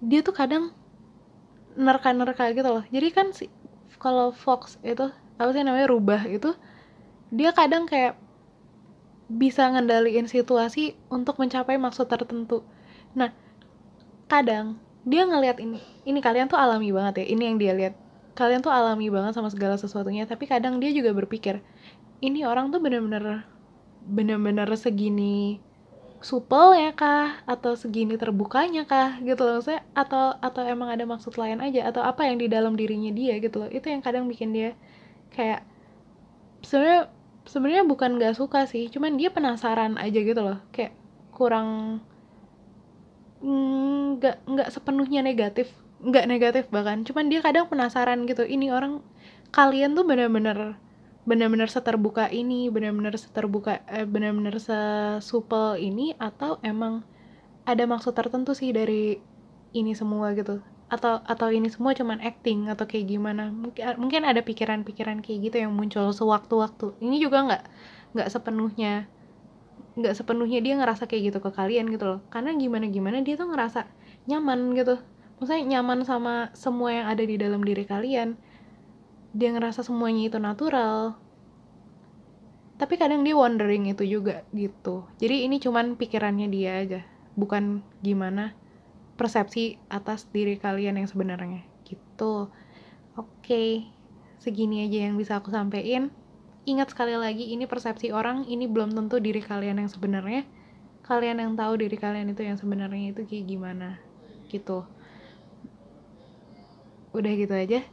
dia tuh kadang nerka-nerka gitu loh. Jadi kan kalau fox itu apa sih namanya, rubah itu, dia kadang kayak bisa ngendaliin situasi untuk mencapai maksud tertentu. Nah kadang dia ngelihat ini kalian tuh alami banget ya, ini yang dia lihat, kalian tuh alami banget sama segala sesuatunya. Tapi kadang dia juga berpikir, ini orang tuh bener-bener segini supel ya kah, atau segini terbukanya kah gitu loh. Maksudnya atau emang ada maksud lain aja, atau apa yang di dalam dirinya dia gitu loh. Itu yang kadang bikin dia kayak, sebenarnya bukan gak suka sih, cuman dia penasaran aja gitu loh, kayak kurang, nggak sepenuhnya negatif, nggak negatif bahkan, cuman dia kadang penasaran gitu, ini orang, kalian tuh benar-benar seterbuka ini, benar-benar sesupel ini, atau emang ada maksud tertentu sih dari ini semua gitu, atau ini semua cuman acting, atau kayak gimana. Mungkin ada pikiran-pikiran kayak gitu yang muncul sewaktu-waktu. Ini juga nggak sepenuhnya dia ngerasa kayak gitu ke kalian gitu loh, karena gimana dia tuh ngerasa nyaman gitu. Maksudnya nyaman sama semua yang ada di dalam diri kalian, dia ngerasa semuanya itu natural. Tapi kadang dia wondering itu juga gitu. Jadi ini cuman pikirannya dia aja, bukan gimana persepsi atas diri kalian yang sebenarnya gitu. Oke, segini aja yang bisa aku sampein. Ingat sekali lagi, ini persepsi orang, ini belum tentu diri kalian yang sebenarnya. Kalian yang tahu diri kalian itu yang sebenarnya itu kayak gimana gitu. Udah gitu aja.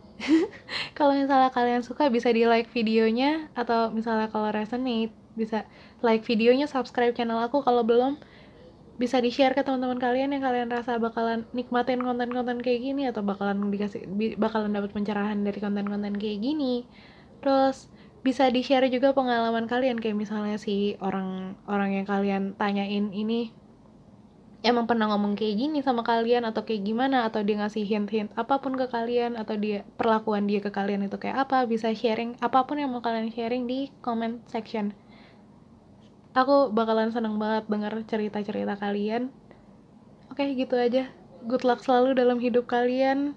Kalau misalnya kalian suka bisa di like videonya, atau misalnya kalau resonate bisa like videonya, subscribe channel aku kalau belum, bisa di share ke teman-teman kalian yang kalian rasa bakalan nikmatin konten-konten kayak gini, atau bakalan dapat pencerahan dari konten-konten kayak gini. Terus bisa di share juga pengalaman kalian, kayak misalnya si orang yang kalian tanyain ini emang pernah ngomong kayak gini sama kalian, atau kayak gimana, atau dia ngasih hint-hint apapun ke kalian, atau perlakuan dia ke kalian itu kayak apa. Bisa sharing apapun yang mau kalian sharing di comment section. Aku bakalan seneng banget denger cerita-cerita kalian. Oke, gitu aja. Good luck selalu dalam hidup kalian.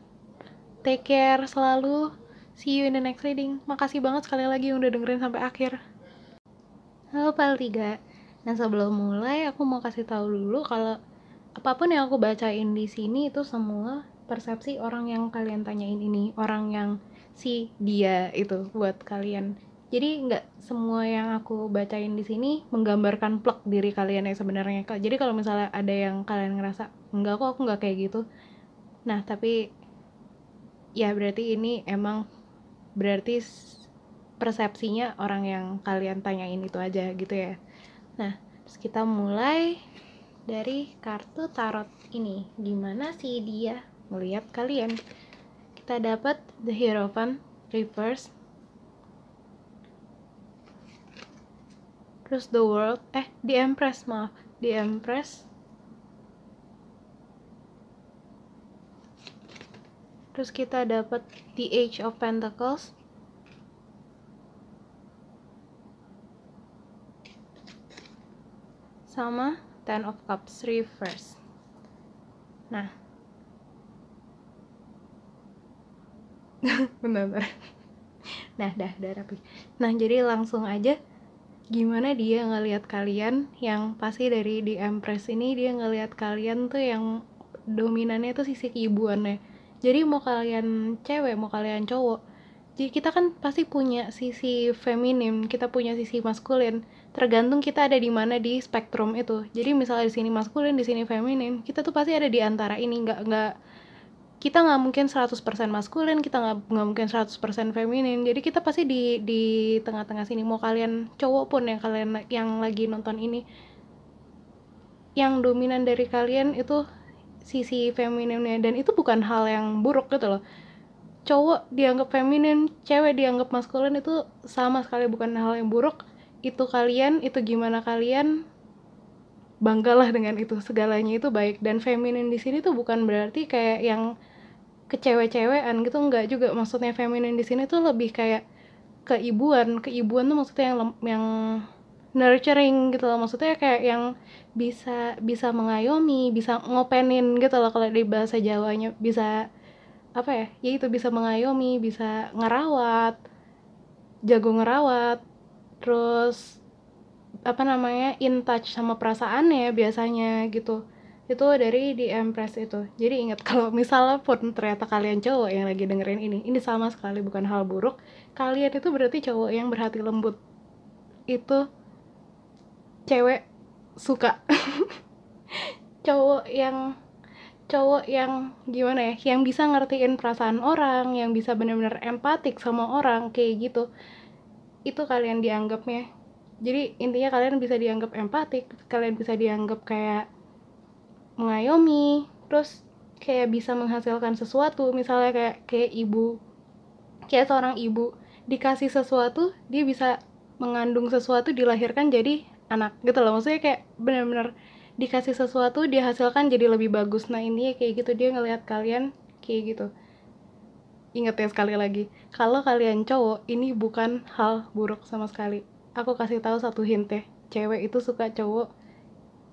Take care selalu. See you in the next reading. Makasih banget sekali lagi yang udah dengerin sampai akhir. Halo Pal 3. Nah, sebelum mulai aku mau kasih tahu dulu kalau apapun yang aku bacain di sini itu semua persepsi orang yang kalian tanyain ini, orang yang si dia itu buat kalian. Jadi nggak semua yang aku bacain di sini menggambarkan plek diri kalian yang sebenarnya. Jadi kalau misalnya ada yang kalian ngerasa enggak kok, aku nggak kayak gitu, nah tapi ya berarti ini emang berarti persepsinya orang yang kalian tanyain itu aja gitu ya. Nah terus kita mulai dari kartu tarot ini, gimana sih dia melihat kalian. Kita dapat the Hierophant reverse, terus the World, the Empress, the Empress, terus kita dapat the Age of Pentacles, sama Ten of Cups reverse. Nah, bentar. Nah, udah rapi. Nah, jadi langsung aja gimana dia ngelihat kalian, yang pasti dari di Empress ini dia ngelihat kalian tuh yang dominannya tuh sisi keibuannya. Jadi mau kalian cewek, mau kalian cowok, jadi kita kan pasti punya sisi feminim, kita punya sisi maskulin. Tergantung kita ada di mana di spektrum itu. Jadi misalnya di sini maskulin, di sini feminim, kita tuh pasti ada di antara ini, kita nggak mungkin 100% maskulin, kita nggak mungkin 100% feminin. Jadi kita pasti di tengah-tengah sini. Mau kalian cowok pun yang lagi nonton ini, yang dominan dari kalian itu sisi femininnya, dan itu bukan hal yang buruk gitu loh. Cowok dianggap feminin, cewek dianggap maskulin, itu sama sekali bukan hal yang buruk. Itu kalian, itu gimana kalian, banggalah dengan itu, segalanya itu baik. Dan feminin di sini tuh bukan berarti kayak yang kecewek-cewekan gitu, enggak juga. Maksudnya feminin di sini tuh lebih kayak keibuan tuh maksudnya yang nurturing gitu loh. Maksudnya kayak yang bisa mengayomi, bisa ngopenin gitu loh kalau di bahasa Jawanya. Bisa apa ya? Ya itu, bisa mengayomi, bisa ngerawat, jago ngerawat. Terus apa namanya, in touch sama perasaannya biasanya gitu. Itu dari di Empress itu. Jadi ingat, kalau misalnya pun ternyata kalian cowok yang lagi dengerin ini sama sekali bukan hal buruk. Kalian itu berarti cowok yang berhati lembut. Itu cewek suka. cowok yang gimana ya, yang bisa ngertiin perasaan orang, yang bisa benar-benar empatik sama orang kayak gitu. Itu kalian dianggapnya. Jadi intinya kalian bisa dianggap empatik, kalian bisa dianggap kayak mengayomi, terus kayak bisa menghasilkan sesuatu. Misalnya kayak ibu, kayak seorang ibu dikasih sesuatu, dia bisa mengandung sesuatu, dilahirkan jadi anak gitu loh. Maksudnya kayak benar-benar dikasih sesuatu, dihasilkan jadi lebih bagus. Nah ini kayak gitu, dia ngelihat kalian kayak gitu. Ingat ya sekali lagi, kalau kalian cowok, ini bukan hal buruk sama sekali. Aku kasih tahu satu hint ya, cewek itu suka cowok.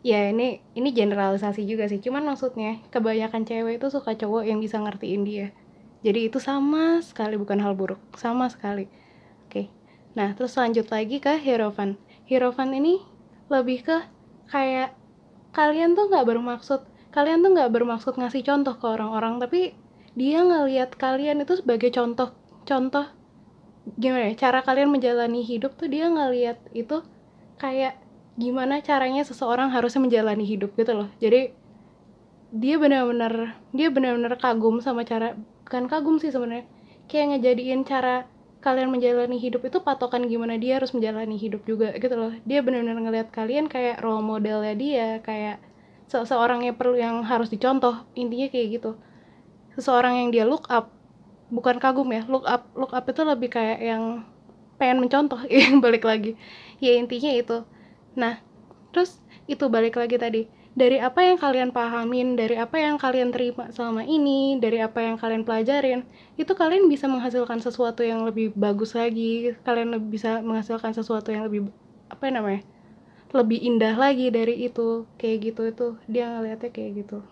Ya ini generalisasi juga sih, cuman maksudnya kebanyakan cewek itu suka cowok yang bisa ngertiin dia. Jadi itu sama sekali bukan hal buruk, sama sekali. Oke. Nah, terus lanjut lagi ke Hierophant. Hierophant ini lebih ke kayak kalian tuh nggak bermaksud ngasih contoh ke orang-orang, tapi dia ngelihat kalian itu sebagai contoh gimana ya, cara kalian menjalani hidup tuh dia ngelihat itu kayak gimana caranya seseorang harusnya menjalani hidup gitu loh. Jadi dia benar-benar kagum sama cara, bukan kagum sih sebenarnya, kayak ngejadiin cara kalian menjalani hidup itu patokan gimana dia harus menjalani hidup juga gitu loh. Dia benar-benar ngelihat kalian kayak role modelnya dia, kayak seseorang yang harus dicontoh, intinya kayak gitu. Seseorang yang dia look up, bukan kagum ya. Look up itu lebih kayak yang pengen mencontoh. Yang balik lagi ya, intinya itu. Nah, terus itu balik lagi tadi, dari apa yang kalian pahamin, dari apa yang kalian terima selama ini, dari apa yang kalian pelajarin, itu kalian bisa menghasilkan sesuatu yang lebih bagus lagi. Kalian bisa menghasilkan sesuatu yang lebih lebih indah lagi dari itu. Kayak gitu, itu dia ngeliatnya kayak gitu.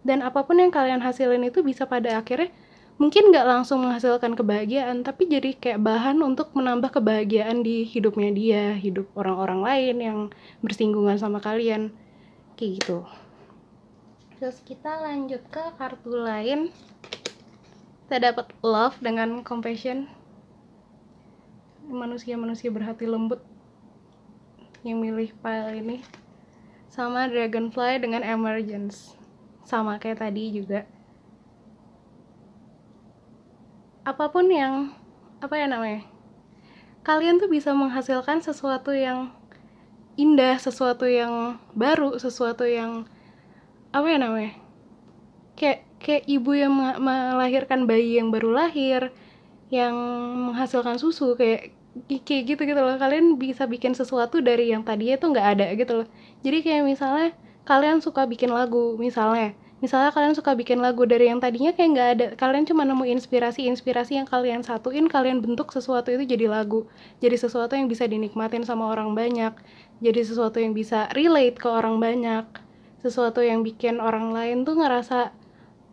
Dan apapun yang kalian hasilin itu bisa pada akhirnya mungkin nggak langsung menghasilkan kebahagiaan, tapi jadi kayak bahan untuk menambah kebahagiaan di hidupnya dia, hidup orang-orang lain yang bersinggungan sama kalian, kayak gitu. Terus kita lanjut ke kartu lain. Kita dapat love dengan compassion, manusia-manusia berhati lembut yang milih pile ini, sama dragonfly dengan emergence, sama kayak tadi juga. Apapun yang kalian tuh bisa menghasilkan sesuatu yang indah, sesuatu yang baru, sesuatu yang kayak ibu yang melahirkan bayi yang baru lahir, yang menghasilkan susu, kayak gitu loh. Kalian bisa bikin sesuatu dari yang tadinya tuh nggak ada gitu loh. Jadi kayak misalnya kalian suka bikin lagu, misalnya kalian suka bikin lagu dari yang tadinya kayak nggak ada, kalian cuma nemu inspirasi yang kalian satuin, kalian bentuk sesuatu itu jadi lagu, jadi sesuatu yang bisa dinikmatin sama orang banyak. jadi sesuatu yang bisa relate ke orang banyak, sesuatu yang bikin orang lain tuh ngerasa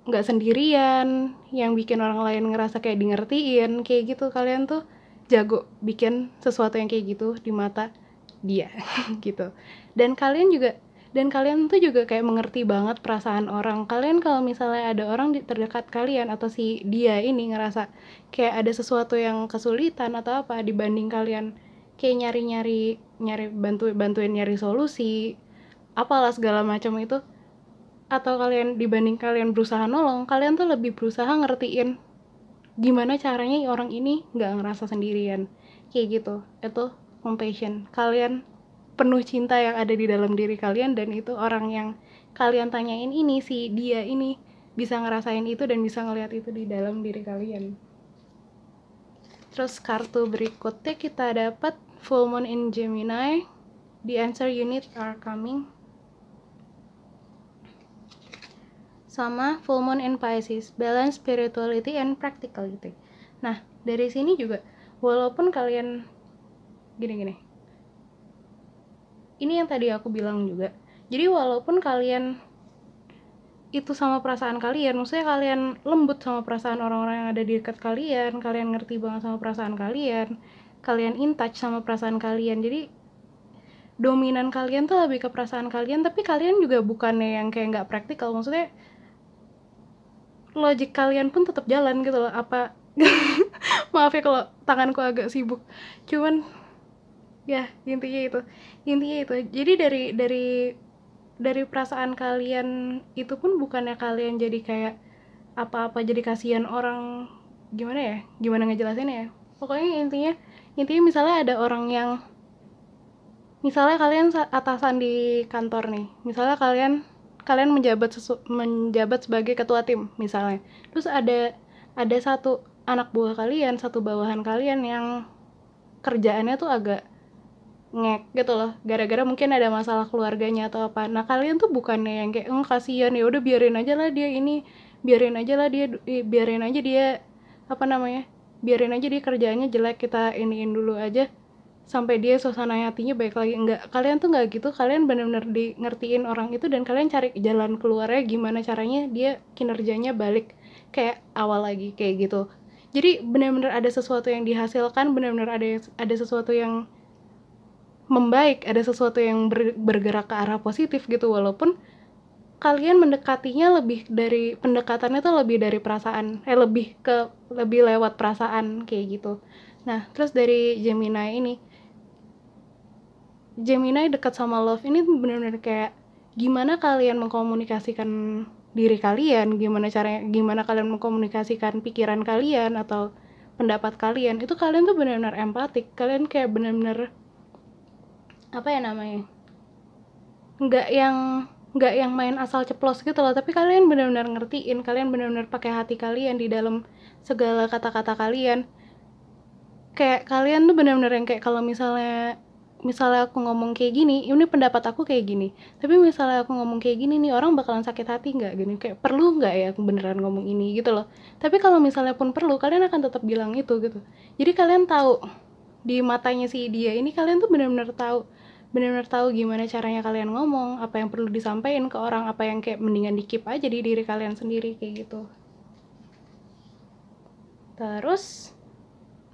nggak sendirian, yang bikin orang lain ngerasa kayak di ngertiin, kayak gitu. Kalian tuh jago bikin sesuatu yang kayak gitu di mata dia gitu. Dan kalian tuh juga kayak mengerti banget perasaan orang. Kalian kalau misalnya ada orang di terdekat kalian atau si dia ini ngerasa kayak ada sesuatu yang kesulitan atau apa, dibanding kalian kayak nyari bantuin nyari solusi apalah segala macam itu, atau dibanding kalian berusaha nolong, kalian tuh lebih berusaha ngertiin gimana caranya orang ini nggak ngerasa sendirian, kayak gitu. Itu compassion. Kalian penuh cinta yang ada di dalam diri kalian, dan itu orang yang kalian tanyain ini, si dia ini bisa ngerasain itu dan bisa ngelihat itu di dalam diri kalian. Terus kartu berikutnya kita dapat full moon in Gemini, the answer you need are coming, sama full moon in Pisces, balance spirituality and practicality. Nah, dari sini juga walaupun kalian gini, ini yang tadi aku bilang juga, jadi walaupun kalian itu sama perasaan kalian, maksudnya kalian lembut sama perasaan orang-orang yang ada di dekat kalian, kalian ngerti banget sama perasaan kalian in touch sama perasaan kalian, jadi dominan kalian tuh lebih ke perasaan kalian, tapi kalian juga bukannya yang kayak nggak praktikal, maksudnya logik kalian pun tetap jalan gitu loh. Apa maaf ya kalau tanganku agak sibuk, cuman ya intinya itu. Jadi dari perasaan kalian itu pun bukannya kalian jadi kayak apa-apa, jadi kasihan orang, gimana ngejelasinnya ya, pokoknya intinya misalnya ada orang yang, misalnya kalian atasan di kantor nih, misalnya kalian menjabat sebagai ketua tim misalnya, terus ada satu anak buah kalian, satu bawahan kalian yang kerjaannya tuh agak ngek gitu loh, gara-gara mungkin ada masalah keluarganya atau apa. Nah, kalian tuh bukannya yang kayak kasihan, ya udah biarin aja lah dia biarin aja dia kerjaannya jelek, kita iniin dulu aja sampai dia suasana hatinya baik lagi. Enggak, kalian tuh nggak gitu. Kalian benar-benar ngertiin orang itu, dan kalian cari jalan keluarnya gimana caranya dia kinerjanya balik kayak awal lagi, kayak gitu. Jadi benar-benar ada sesuatu yang dihasilkan, benar-benar ada sesuatu yang membaik, ada sesuatu yang bergerak ke arah positif gitu, walaupun kalian mendekatinya pendekatannya tuh lebih dari perasaan, lebih lewat perasaan, kayak gitu. Nah, terus dari Gemini dekat sama love ini benar-benar kayak gimana kalian mengkomunikasikan diri kalian, gimana kalian mengkomunikasikan pikiran kalian atau pendapat kalian, itu kalian tuh benar-benar empatik. Kalian kayak benar-benar nggak yang main asal ceplos gitu loh, tapi kalian benar-benar ngertiin, kalian benar-benar pakai hati kalian di dalam segala kata-kata kalian. Kayak kalian tuh benar-benar yang kayak kalau misalnya aku ngomong kayak gini, ini pendapat aku kayak gini, tapi misalnya aku ngomong kayak gini nih, orang bakalan sakit hati nggak, gini, kayak perlu nggak ya aku beneran ngomong ini gitu loh. Tapi kalau misalnya pun perlu, kalian akan tetap bilang itu gitu. Jadi kalian tahu di matanya si dia ini, kalian tuh benar-benar tahu gimana caranya kalian ngomong, apa yang perlu disampaikan ke orang, apa yang kayak mendingan di-keep aja di diri kalian sendiri, kayak gitu. Terus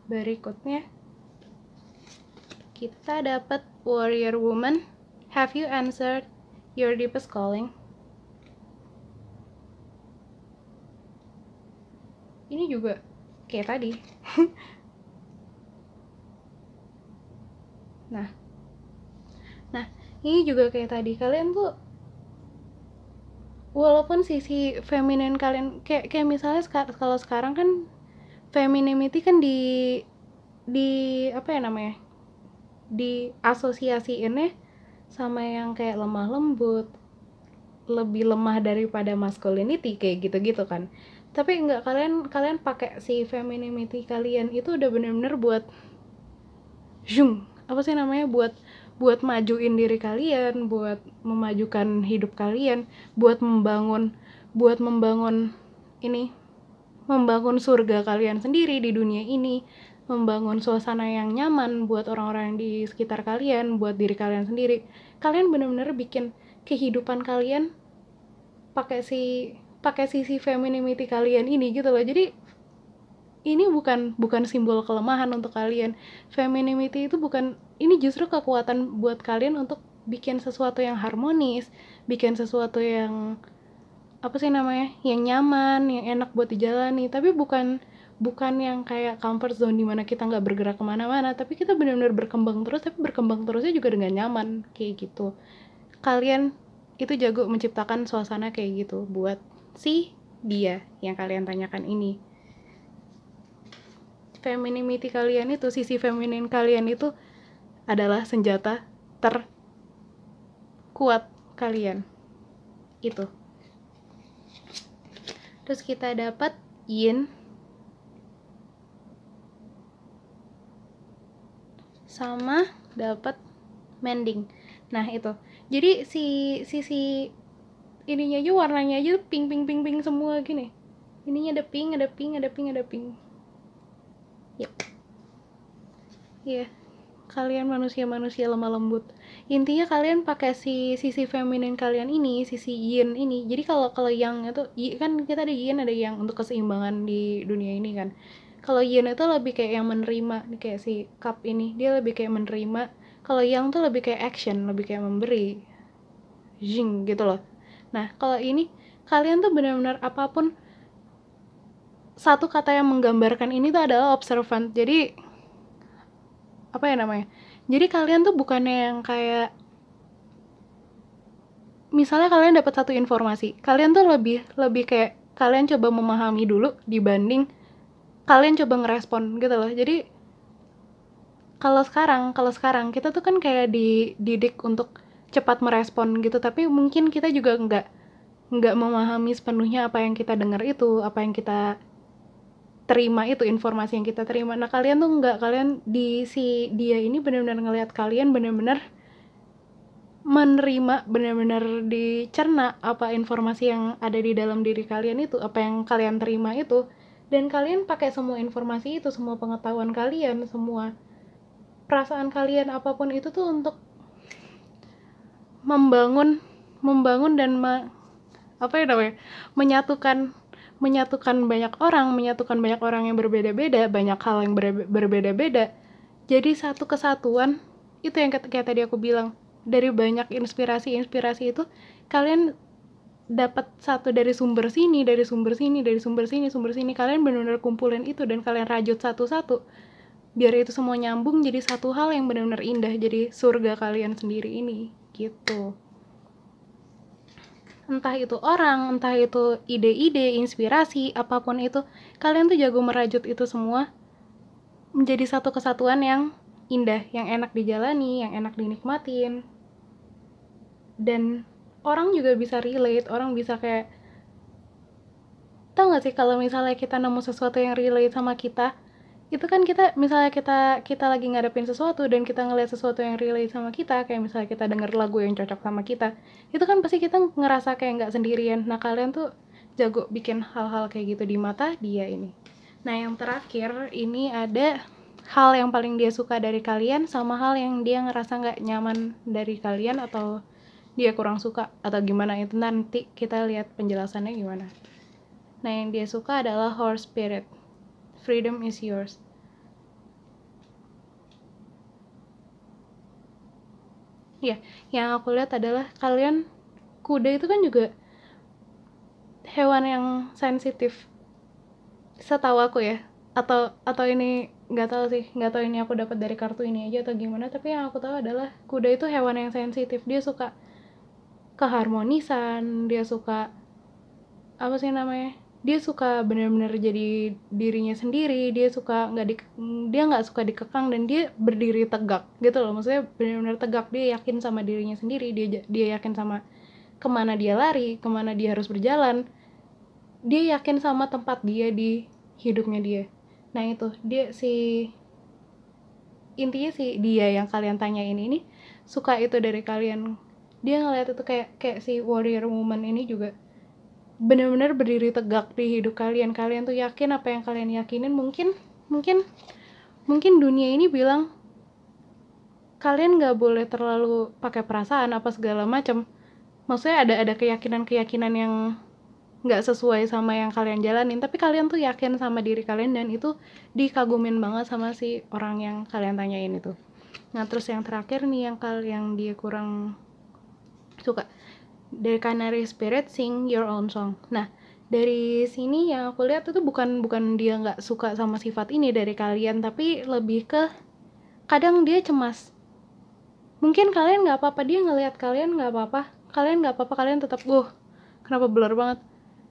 berikutnya kita dapat Warrior Woman, have you answered your deepest calling? Ini juga kayak tadi. Nah, ini juga kayak tadi. Kalian tuh walaupun sisi feminin kalian kayak misalnya kalau sekarang kan femininity kan di apa ya namanya, di asosiasiinnya sama yang kayak lemah lembut, lebih lemah daripada masculinity, kayak gitu-gitu kan. Tapi enggak, kalian pakai si femininity kalian itu udah bener-bener buat buat majuin diri kalian, buat memajukan hidup kalian, buat membangun membangun surga kalian sendiri di dunia ini. membangun suasana yang nyaman buat orang-orang di sekitar kalian, buat diri kalian sendiri. Kalian bener-bener bikin kehidupan kalian pakai sisi femininity kalian ini gitu loh. Jadi ini bukan simbol kelemahan untuk kalian. Femininity itu bukan, ini justru kekuatan buat kalian untuk bikin sesuatu yang harmonis, bikin sesuatu yang yang nyaman, yang enak buat dijalani. Tapi bukan yang kayak comfort zone dimana kita nggak bergerak kemana-mana, tapi kita benar-benar berkembang terus, tapi berkembang terusnya juga dengan nyaman kayak gitu. Kalian itu jago menciptakan suasana kayak gitu buat si dia yang kalian tanyakan ini. Femininity kalian itu, sisi feminin kalian itu adalah senjata terkuat kalian. Itu. Terus kita dapat yin sama dapat mending. Nah, itu. Jadi sisi ininya aja, warnanya aja pink semua gini. Ininya ada pink. Yep. Iya. Kalian manusia lemah lembut. Intinya kalian pakai sisi feminin kalian ini, sisi yin ini. Jadi kalau yang itu kan kita ada yin, ada yang untuk keseimbangan di dunia ini kan. Kalau yin itu lebih kayak yang menerima, kayak si cup ini, dia lebih kayak menerima. Kalau yang tuh lebih kayak action, lebih kayak memberi. Jing gitu loh. Nah, kalau ini kalian tuh benar-benar apapun, satu kata yang menggambarkan ini tuh adalah observant. Jadi jadi kalian tuh bukannya yang kayak, misalnya kalian dapat satu informasi, kalian tuh lebih kayak kalian coba memahami dulu dibanding kalian coba ngerespon gitu loh. Jadi kalau sekarang kita tuh kan kayak dididik untuk cepat merespon gitu, tapi mungkin kita juga nggak memahami sepenuhnya apa yang kita dengar itu, apa yang kita terima itu, informasi yang kita terima. Nah, kalian tuh kalian dia ini benar-benar ngelihat kalian benar-benar menerima, benar-benar dicerna apa informasi yang ada di dalam diri kalian itu, apa yang kalian terima itu, dan kalian pakai semua informasi itu, semua pengetahuan kalian, semua perasaan kalian, apapun itu tuh untuk membangun dan menyatukan banyak orang yang berbeda-beda, banyak hal yang berbeda-beda. Jadi satu kesatuan, itu yang kayak tadi aku bilang, dari banyak inspirasi itu, kalian dapat satu dari sumber sini, kalian benar-benar kumpulin itu dan kalian rajut satu-satu, biar itu semua nyambung jadi satu hal yang benar-benar indah, jadi surga kalian sendiri ini, gitu. Entah itu orang, entah itu ide-ide, inspirasi, apapun itu, kalian tuh jago merajut itu semua menjadi satu kesatuan yang indah, yang enak dijalani, yang enak dinikmatin. Dan orang juga bisa relate, orang bisa kayak, tau gak sih kalau misalnya kita nemu sesuatu yang relate sama kita, itu kan kita, misalnya kita lagi ngadepin sesuatu dan kita ngeliat sesuatu yang relate sama kita, kayak misalnya kita denger lagu yang cocok sama kita, itu kan pasti kita ngerasa kayak nggak sendirian. Nah, kalian tuh jago bikin hal-hal kayak gitu di mata dia ini. Nah, yang terakhir ini ada hal yang paling dia suka dari kalian sama hal yang dia ngerasa nggak nyaman dari kalian atau dia kurang suka atau gimana, itu nanti kita lihat penjelasannya gimana. Nah, yang dia suka adalah horse spirit. Freedom is yours. Ya, yang aku lihat adalah kalian, kuda itu kan juga hewan yang sensitif, setahu aku ya. Atau ini nggak tahu ini aku dapat dari kartu ini aja atau gimana. Tapi yang aku tahu adalah kuda itu hewan yang sensitif. Dia suka keharmonisan, dia suka dia suka benar-benar jadi dirinya sendiri, dia nggak suka dikekang, dan dia berdiri tegak gitu loh. Maksudnya benar-benar tegak, dia yakin sama dirinya sendiri, dia yakin sama kemana dia lari, kemana dia harus berjalan, dia yakin sama tempat dia di hidupnya dia. Nah, itu intinya dia yang kalian tanyain ini suka itu dari kalian. Dia ngeliat itu kayak si warrior woman ini juga benar-benar berdiri tegak di hidup kalian. Kalian tuh yakin apa yang kalian yakinin. Mungkin mungkin dunia ini bilang kalian nggak boleh terlalu pakai perasaan apa segala macam. Maksudnya ada keyakinan-keyakinan yang nggak sesuai sama yang kalian jalanin, tapi kalian tuh yakin sama diri kalian dan itu dikagumin banget sama si orang yang kalian tanyain itu. Nah terus yang terakhir nih yang dia kurang suka dari Canary Spirit, Sing Your Own Song. Nah dari sini yang aku lihat itu bukan dia nggak suka sama sifat ini dari kalian, tapi lebih ke kadang dia cemas. Mungkin kalian nggak apa-apa, dia ngelihat kalian nggak apa-apa, kalian nggak apa-apa, kalian tetap kenapa blur banget.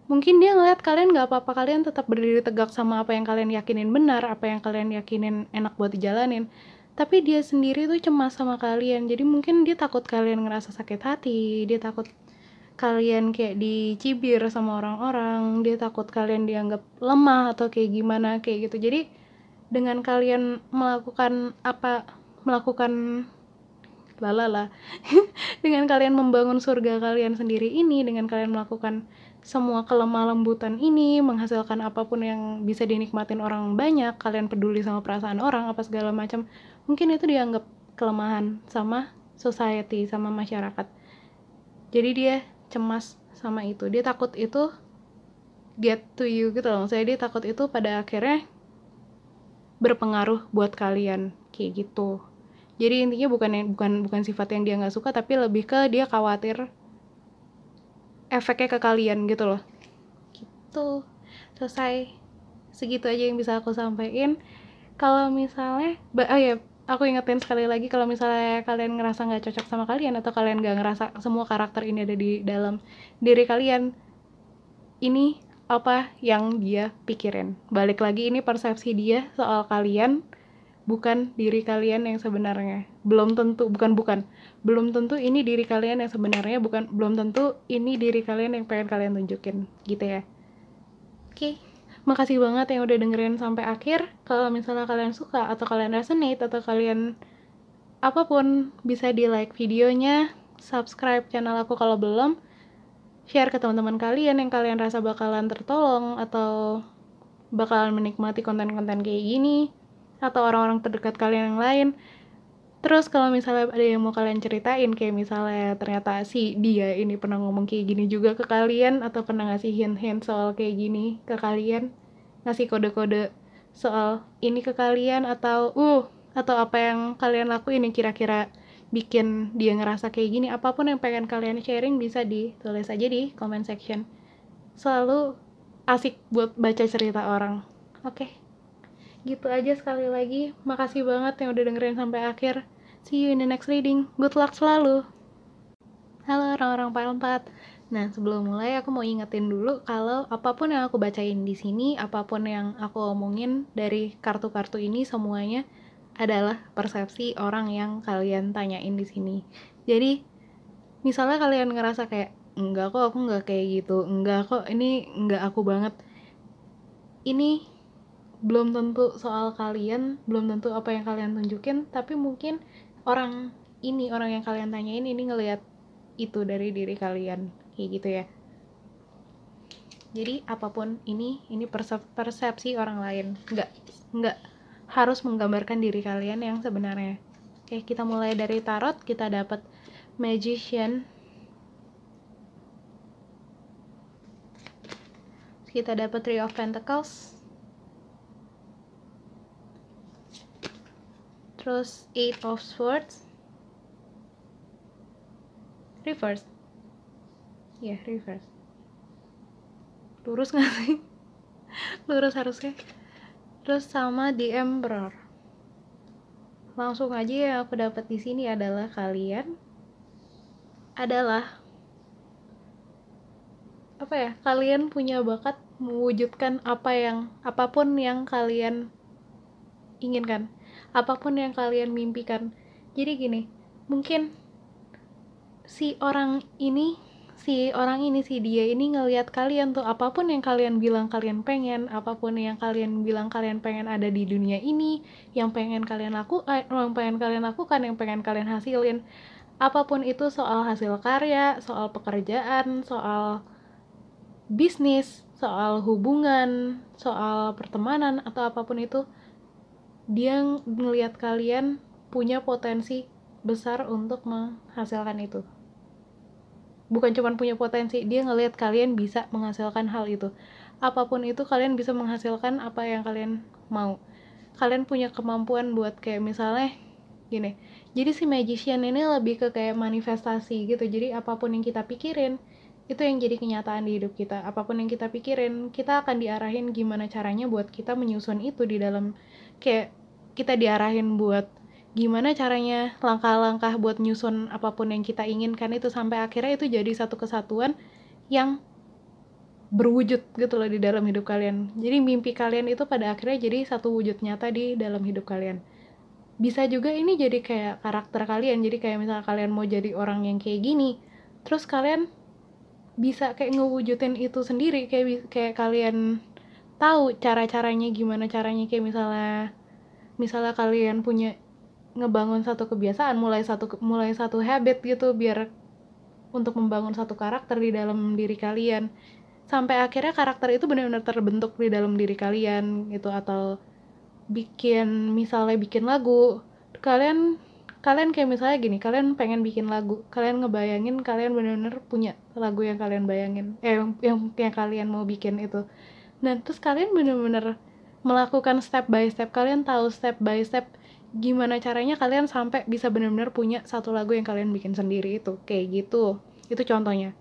Mungkin dia ngelihat kalian nggak apa-apa, kalian tetap berdiri tegak sama apa yang kalian yakinin benar, apa yang kalian yakinin enak buat dijalanin. Tapi dia sendiri tuh cemas sama kalian, jadi mungkin dia takut kalian ngerasa sakit hati, dia takut kalian kayak dicibir sama orang-orang, dia takut kalian dianggap lemah atau kayak gimana kayak gitu. Jadi dengan kalian melakukan dengan kalian membangun surga kalian sendiri ini, dengan kalian melakukan semua kelemah lembutan ini, menghasilkan apapun yang bisa dinikmatin orang banyak, kalian peduli sama perasaan orang apa segala macam, mungkin itu dianggap kelemahan sama society, sama masyarakat. Jadi dia cemas sama itu, dia takut itu get to you gitu loh. Maksudnya dia takut itu pada akhirnya berpengaruh buat kalian kayak gitu. Jadi intinya bukan sifat yang dia nggak suka, tapi lebih ke dia khawatir efeknya ke kalian gitu loh. Gitu. Selesai. Segitu aja yang bisa aku sampaikan. Kalau misalnya, aku ingetin sekali lagi, kalau misalnya kalian ngerasa nggak cocok sama kalian, atau kalian nggak ngerasa semua karakter ini ada di dalam diri kalian, ini apa yang dia pikirin. Balik lagi, ini persepsi dia soal kalian, bukan diri kalian yang sebenarnya. Belum tentu ini diri kalian yang sebenarnya, belum tentu ini diri kalian yang pengen kalian tunjukin gitu ya. Oke. Makasih banget yang udah dengerin sampai akhir. Kalau misalnya kalian suka atau kalian resonate atau kalian apapun, bisa di like videonya, subscribe channel aku kalau belum, share ke teman-teman kalian yang kalian rasa bakalan tertolong atau bakalan menikmati konten-konten kayak gini, atau orang-orang terdekat kalian yang lain. Terus kalau misalnya ada yang mau kalian ceritain, kayak misalnya ternyata si dia ini pernah ngomong kayak gini juga ke kalian, atau pernah ngasih hint-hint soal kayak gini ke kalian, ngasih kode-kode soal ini ke kalian, atau apa yang kalian lakuin yang kira-kira bikin dia ngerasa kayak gini, apapun yang pengen kalian sharing bisa ditulis aja di comment section. Selalu asik buat baca cerita orang. Oke. Gitu aja, sekali lagi makasih banget yang udah dengerin sampai akhir. See you in the next reading. Good luck selalu. Halo orang-orang File 4. Nah, sebelum mulai aku mau ingetin dulu kalau apapun yang aku bacain di sini, apapun yang aku omongin dari kartu-kartu ini, semuanya adalah persepsi orang yang kalian tanyain di sini. Jadi, misalnya kalian ngerasa kayak enggak kok, aku enggak kayak gitu, enggak kok, ini enggak aku banget, ini belum tentu soal kalian, belum tentu apa yang kalian tunjukin, tapi mungkin orang yang kalian tanyain ini ngelihat itu dari diri kalian, kayak gitu ya. Jadi apapun ini persepsi orang lain, nggak harus menggambarkan diri kalian yang sebenarnya. Oke, kita mulai dari tarot. Kita dapat Magician, kita dapat Three of Pentacles, terus Eight of Swords, reverse, reverse, lurus nggak sih? Lurus harusnya. Terus sama The Emperor. Langsung aja yang aku dapat di sini adalah kalian adalah kalian punya bakat mewujudkan apapun yang kalian inginkan, apapun yang kalian mimpikan. Jadi gini, mungkin si dia ini ngelihat kalian tuh, apapun yang kalian bilang kalian pengen, apapun yang kalian bilang kalian pengen ada di dunia ini, yang pengen kalian lakukan, yang pengen kalian hasilin, apapun itu, soal hasil karya, soal pekerjaan, soal bisnis, soal hubungan, soal pertemanan, atau apapun itu, dia ngelihat kalian punya potensi besar untuk menghasilkan itu. Bukan cuma punya potensi, dia ngelihat kalian bisa menghasilkan hal itu. Apapun itu kalian bisa menghasilkan apa yang kalian mau. Kalian punya kemampuan buat kayak misalnya gini. Jadi si magician ini lebih ke kayak manifestasi gitu. Jadi apapun yang kita pikirin itu yang jadi kenyataan di hidup kita. Apapun yang kita pikirin, kita akan diarahin gimana caranya buat kita menyusun itu di dalam, kayak kita diarahin buat gimana caranya langkah-langkah buat nyusun apapun yang kita inginkan itu sampai akhirnya itu jadi satu kesatuan yang berwujud gitu loh di dalam hidup kalian. Jadi mimpi kalian itu pada akhirnya jadi satu wujud nyata di dalam hidup kalian. Bisa juga ini jadi kayak karakter kalian. Jadi kayak misalnya kalian mau jadi orang yang kayak gini, terus kalian bisa kayak ngewujudin itu sendiri, kayak kalian tahu cara-caranya gimana caranya, kayak misalnya kalian punya ngebangun satu kebiasaan, mulai satu habit gitu, biar untuk membangun satu karakter di dalam diri kalian sampai akhirnya karakter itu benar-benar terbentuk di dalam diri kalian gitu. Atau misalnya bikin lagu, kalian kayak misalnya gini, kalian pengen bikin lagu, kalian ngebayangin kalian benar-benar punya lagu yang kalian bayangin, yang kalian mau bikin itu. Nah terus kalian benar-benar melakukan step by step, kalian tahu step by step gimana caranya kalian sampai bisa benar-benar punya satu lagu yang kalian bikin sendiri itu, kayak gitu. Itu contohnya.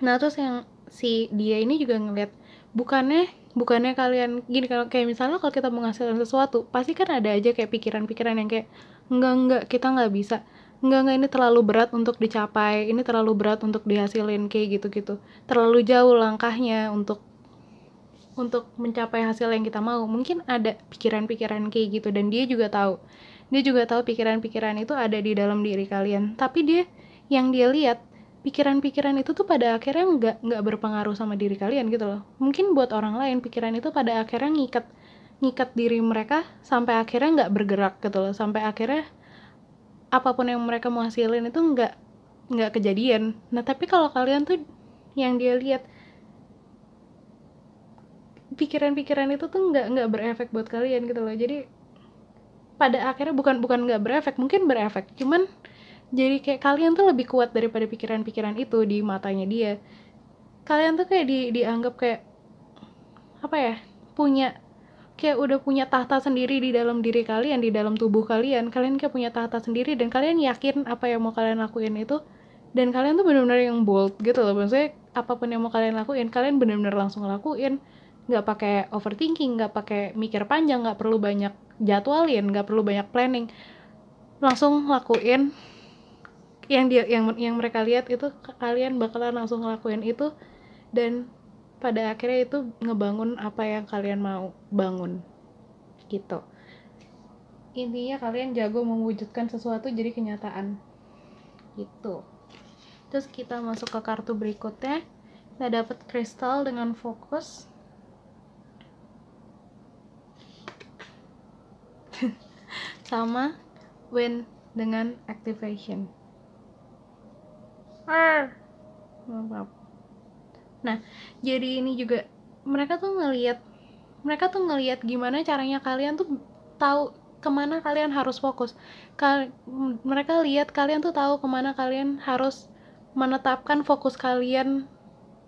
Nah terus yang si dia ini juga ngeliat, bukannya kalian gini, kalau kayak misalnya kalau kita menghasilkan sesuatu pasti kan ada aja kayak pikiran-pikiran yang kayak enggak kita nggak bisa, enggak ini terlalu berat untuk dicapai, ini terlalu berat untuk dihasilin, kayak gitu terlalu jauh langkahnya untuk mencapai hasil yang kita mau. Mungkin ada pikiran-pikiran kayak gitu, dan dia juga tahu pikiran-pikiran itu ada di dalam diri kalian, tapi dia lihat pikiran-pikiran itu tuh pada akhirnya nggak berpengaruh sama diri kalian gitu loh. Mungkin buat orang lain pikiran itu pada akhirnya ngikat diri mereka sampai akhirnya nggak bergerak gitu loh, sampai akhirnya apapun yang mereka mau hasilin itu nggak kejadian. Nah tapi kalau kalian tuh yang dia lihat pikiran-pikiran itu tuh nggak berefek buat kalian gitu loh. Jadi pada akhirnya bukan nggak berefek, mungkin berefek, cuman jadi kayak kalian tuh lebih kuat daripada pikiran-pikiran itu di matanya dia. Kalian tuh kayak dianggap kayak apa ya, udah punya tahta sendiri di dalam diri kalian, di dalam tubuh kalian kayak punya tahta sendiri, dan kalian yakin apa yang mau kalian lakuin itu, dan kalian tuh benar-benar yang bold gitu loh. Maksudnya apapun yang mau kalian lakuin, kalian benar-benar langsung lakuin, nggak pakai overthinking, nggak pakai mikir panjang, nggak perlu banyak jadwalin, nggak perlu banyak planning, langsung lakuin yang mereka lihat itu. Kalian bakalan langsung ngelakuin itu, dan pada akhirnya itu ngebangun apa yang kalian mau bangun gitu. Intinya kalian jago mewujudkan sesuatu jadi kenyataan gitu. Terus kita masuk ke kartu berikutnya. Kita dapat kristal dengan fokus. Sama wind dengan activation. Maaf. Nah, jadi ini juga mereka tuh ngelihat gimana caranya kalian tuh tahu kemana kalian harus fokus. Mereka lihat kalian tuh tahu kemana kalian harus menetapkan fokus kalian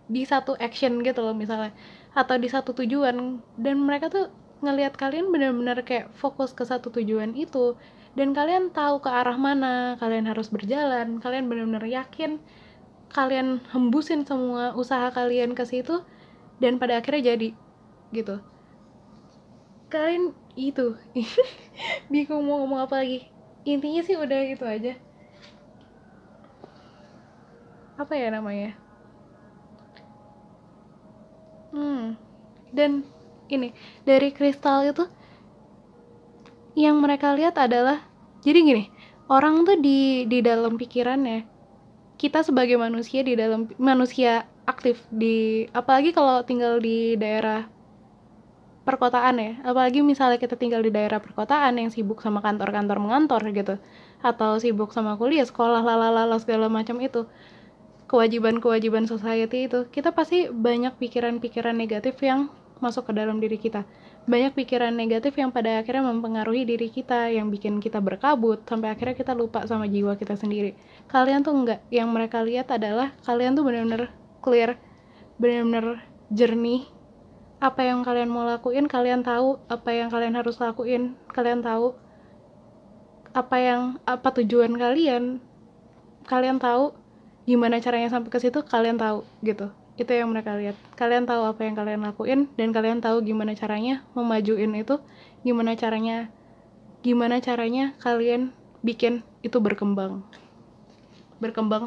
di satu action gitu loh misalnya, atau di satu tujuan, dan mereka tuh ngelihat kalian benar-benar kayak fokus ke satu tujuan itu, dan kalian tahu ke arah mana kalian harus berjalan. Kalian benar-benar yakin, kalian hembusin semua usaha kalian ke situ, dan pada akhirnya jadi gitu. Kalian itu bingung mau ngomong apa lagi. Intinya sih udah itu aja. Apa ya namanya? Dan ini dari kristal itu yang mereka lihat adalah, jadi gini, orang tuh di dalam pikirannya, kita sebagai manusia di dalam manusia aktif di, apalagi kalau tinggal di daerah perkotaan ya, apalagi misalnya kita tinggal di daerah perkotaan yang sibuk sama kantor-kantor mengantor gitu, atau sibuk sama kuliah, sekolah, lalala segala macam itu, kewajiban society itu, kita pasti banyak pikiran-pikiran negatif yang masuk ke dalam diri kita. banyak pikiran negatif yang pada akhirnya mempengaruhi diri kita, yang bikin kita berkabut sampai akhirnya kita lupa sama jiwa kita sendiri. Kalian tuh enggak, yang mereka lihat adalah kalian tuh benar-benar clear, benar-benar jernih. Apa yang kalian mau lakuin, kalian tahu apa yang kalian harus lakuin, kalian tahu apa tujuan kalian tahu gimana caranya sampai ke situ, kalian tahu gitu. Itu yang mereka lihat. Kalian tahu apa yang kalian lakuin dan kalian tahu gimana caranya memajuin itu, gimana caranya kalian bikin itu berkembang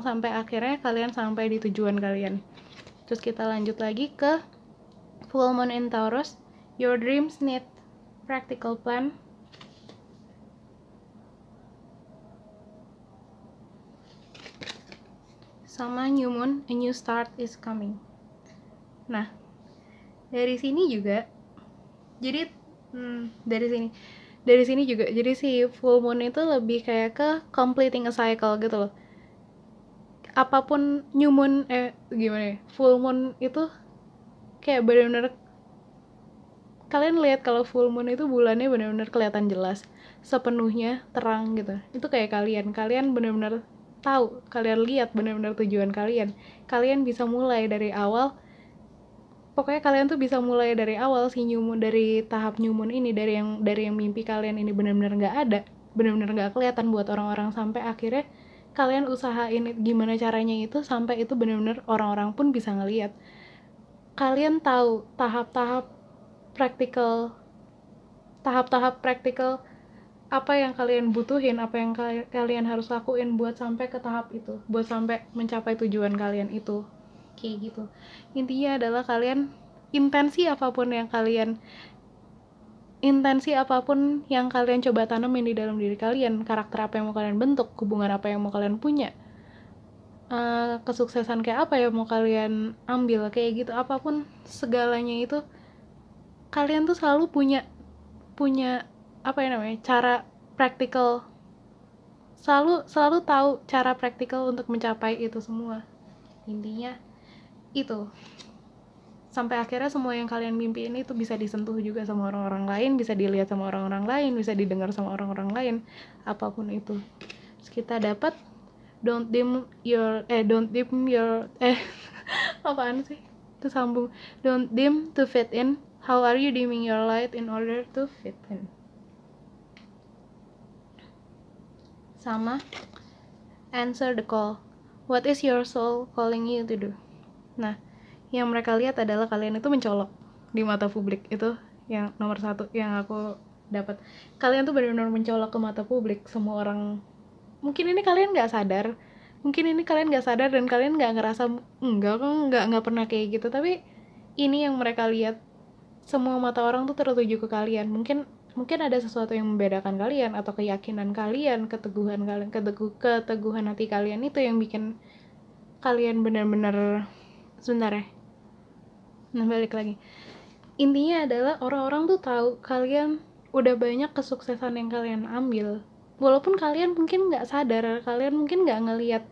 sampai akhirnya kalian sampai di tujuan kalian. Terus kita lanjut lagi ke full moon in Taurus. Your dreams need practical plan. Sama new moon, a new start is coming. Nah, dari sini juga jadi dari sini juga jadi si full moon itu lebih kayak ke completing a cycle gitu loh. Apapun new moon gimana ya, full moon itu kayak benar-benar kalian lihat kalau full moon itu bulannya benar-benar kelihatan jelas, sepenuhnya terang gitu. Itu kayak kalian benar-benar tahu, kalian lihat benar-benar tujuan kalian bisa mulai dari awal. Pokoknya kalian tuh bisa mulai dari awal si new moon, dari tahap new moon ini, dari yang mimpi kalian ini benar-benar nggak ada, benar-benar nggak kelihatan buat orang-orang, sampai akhirnya kalian usahain gimana caranya itu sampai itu benar-benar orang-orang pun bisa ngelihat. Kalian tahu tahap-tahap praktikal apa yang kalian butuhin, apa yang kalian harus lakuin buat sampai ke tahap itu, buat sampai mencapai tujuan kalian itu. Kayak gitu. Intinya adalah kalian intensi apapun yang kalian coba tanemin di dalam diri kalian, karakter apa yang mau kalian bentuk, hubungan apa yang mau kalian punya, kesuksesan kayak apa yang mau kalian ambil, kayak gitu, apapun segalanya itu kalian tuh selalu punya apa ya namanya, cara praktikal, selalu tahu cara praktikal untuk mencapai itu semua. Intinya itu, sampai akhirnya semua yang kalian mimpiin itu bisa disentuh juga sama orang-orang lain, bisa dilihat sama orang-orang lain, bisa didengar sama orang-orang lain, apapun itu. Terus kita dapat don't dim your apaan sih itu, sambung, don't dim to fit in, how are you dimming your light in order to fit in. Sama answer the call, what is your soul calling you to do. Nah, yang mereka lihat adalah kalian itu mencolok di mata publik. Itu yang nomor satu yang aku dapat. Kalian tuh benar-benar mencolok ke mata publik. Semua orang, mungkin ini kalian nggak sadar dan kalian nggak ngerasa nggak pernah kayak gitu, tapi ini yang mereka lihat. Semua mata orang tuh tertuju ke kalian. Mungkin ada sesuatu yang membedakan kalian, atau keyakinan kalian, keteguhan hati kalian itu yang bikin kalian benar-benar, sebentar ya, nah balik lagi, intinya adalah orang-orang tuh tahu kalian udah banyak kesuksesan yang kalian ambil, walaupun kalian mungkin nggak sadar, kalian mungkin nggak ngelihat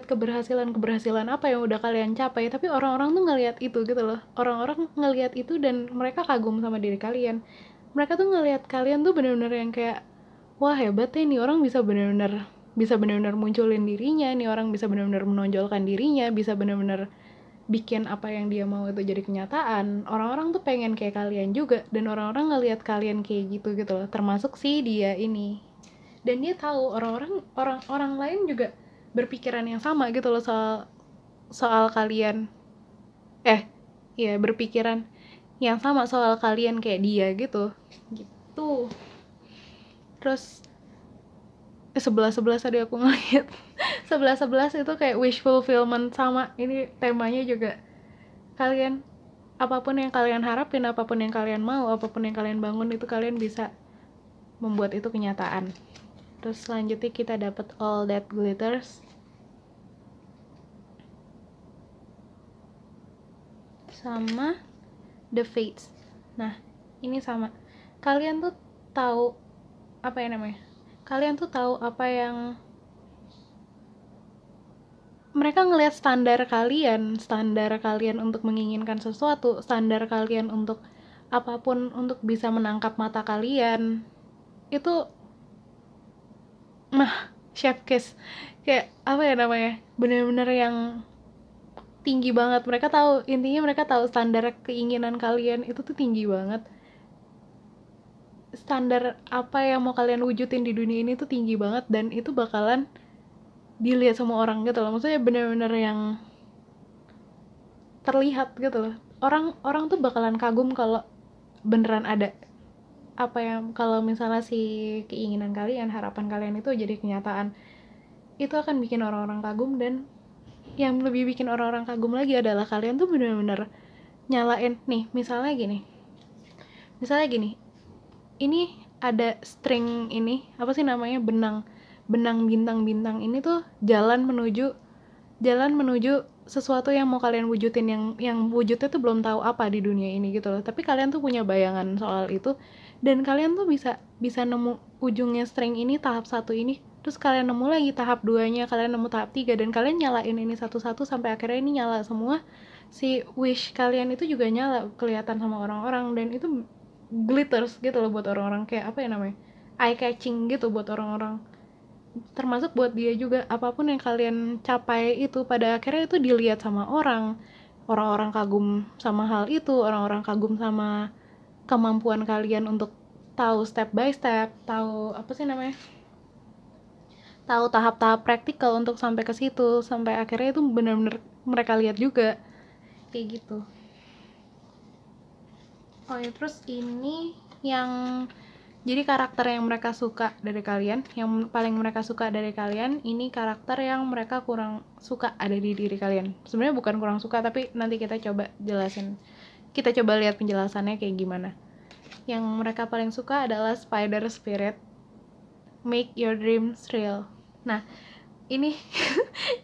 keberhasilan apa yang udah kalian capai, tapi orang-orang tuh ngelihat itu gitu loh. Orang-orang ngelihat itu dan mereka kagum sama diri kalian. Mereka tuh ngelihat kalian tuh benar-benar yang kayak, wah hebat ya, nih orang bisa benar-benar munculin dirinya, nih orang bisa benar-benar menonjolkan dirinya, bisa benar-benar bikin apa yang dia mau itu jadi kenyataan. Orang-orang tuh pengen kayak kalian juga, dan orang-orang ngelihat kalian kayak gitu loh, termasuk si dia ini. Dan dia tahu orang lain juga berpikiran yang sama gitu loh soal kalian, berpikiran yang sama soal kalian kayak dia gitu. Terus 11 tadi aku ngeliat 11 itu kayak wish fulfillment, sama ini temanya juga. Kalian, apapun yang kalian harapin, apapun yang kalian mau, apapun yang kalian bangun, itu kalian bisa membuat itu kenyataan. Terus selanjutnya kita dapat all that glitters, sama the fates. Nah, ini sama. Kalian tuh tahu apa yang mereka ngelihat, standar kalian untuk menginginkan sesuatu, standar kalian untuk apapun untuk bisa menangkap mata kalian. Itu chef kiss, kayak apa ya namanya, bener-bener yang tinggi banget. Mereka tahu, intinya mereka tahu standar keinginan kalian itu tuh tinggi banget. Standar apa yang mau kalian wujudin di dunia ini tuh tinggi banget, dan itu bakalan dilihat sama orang gitu loh. Maksudnya bener-bener yang terlihat gitu loh. Orang tuh bakalan kagum kalau beneran ada apa yang, kalau misalnya si keinginan kalian, harapan kalian itu jadi kenyataan. Itu akan bikin orang-orang kagum, dan yang lebih bikin orang-orang kagum lagi adalah kalian tuh bener-bener nyalain nih. Misalnya gini, ini ada string ini, apa sih namanya, benang bintang-bintang ini tuh jalan menuju sesuatu yang mau kalian wujudin, yang wujudnya tuh belum tahu apa di dunia ini gitu loh. Tapi kalian tuh punya bayangan soal itu, dan kalian tuh bisa nemu ujungnya string ini, tahap 1 ini, terus kalian nemu lagi tahap 2-nya, kalian nemu tahap 3, dan kalian nyalain ini satu-satu sampai akhirnya ini nyala semua. Si wish kalian itu juga nyala, kelihatan sama orang-orang, dan itu glitters gitu loh buat orang-orang, kayak apa ya namanya, eye catching gitu buat orang-orang, termasuk buat dia juga. Apapun yang kalian capai itu pada akhirnya itu dilihat sama orang-orang kagum sama hal itu, orang-orang kagum sama kemampuan kalian untuk tahu step by step, tahu apa sih namanya, tahu tahap-tahap praktikal untuk sampai ke situ, sampai akhirnya itu benar-benar mereka lihat juga kayak gitu. Oh ya, terus ini yang jadi karakter yang mereka suka dari kalian, yang paling mereka suka dari kalian, ini karakter yang mereka kurang suka ada di diri kalian. Sebenarnya bukan kurang suka, tapi nanti kita coba jelasin. Kita coba lihat penjelasannya kayak gimana. Yang mereka paling suka adalah spider spirit, make your dreams real. Nah, ini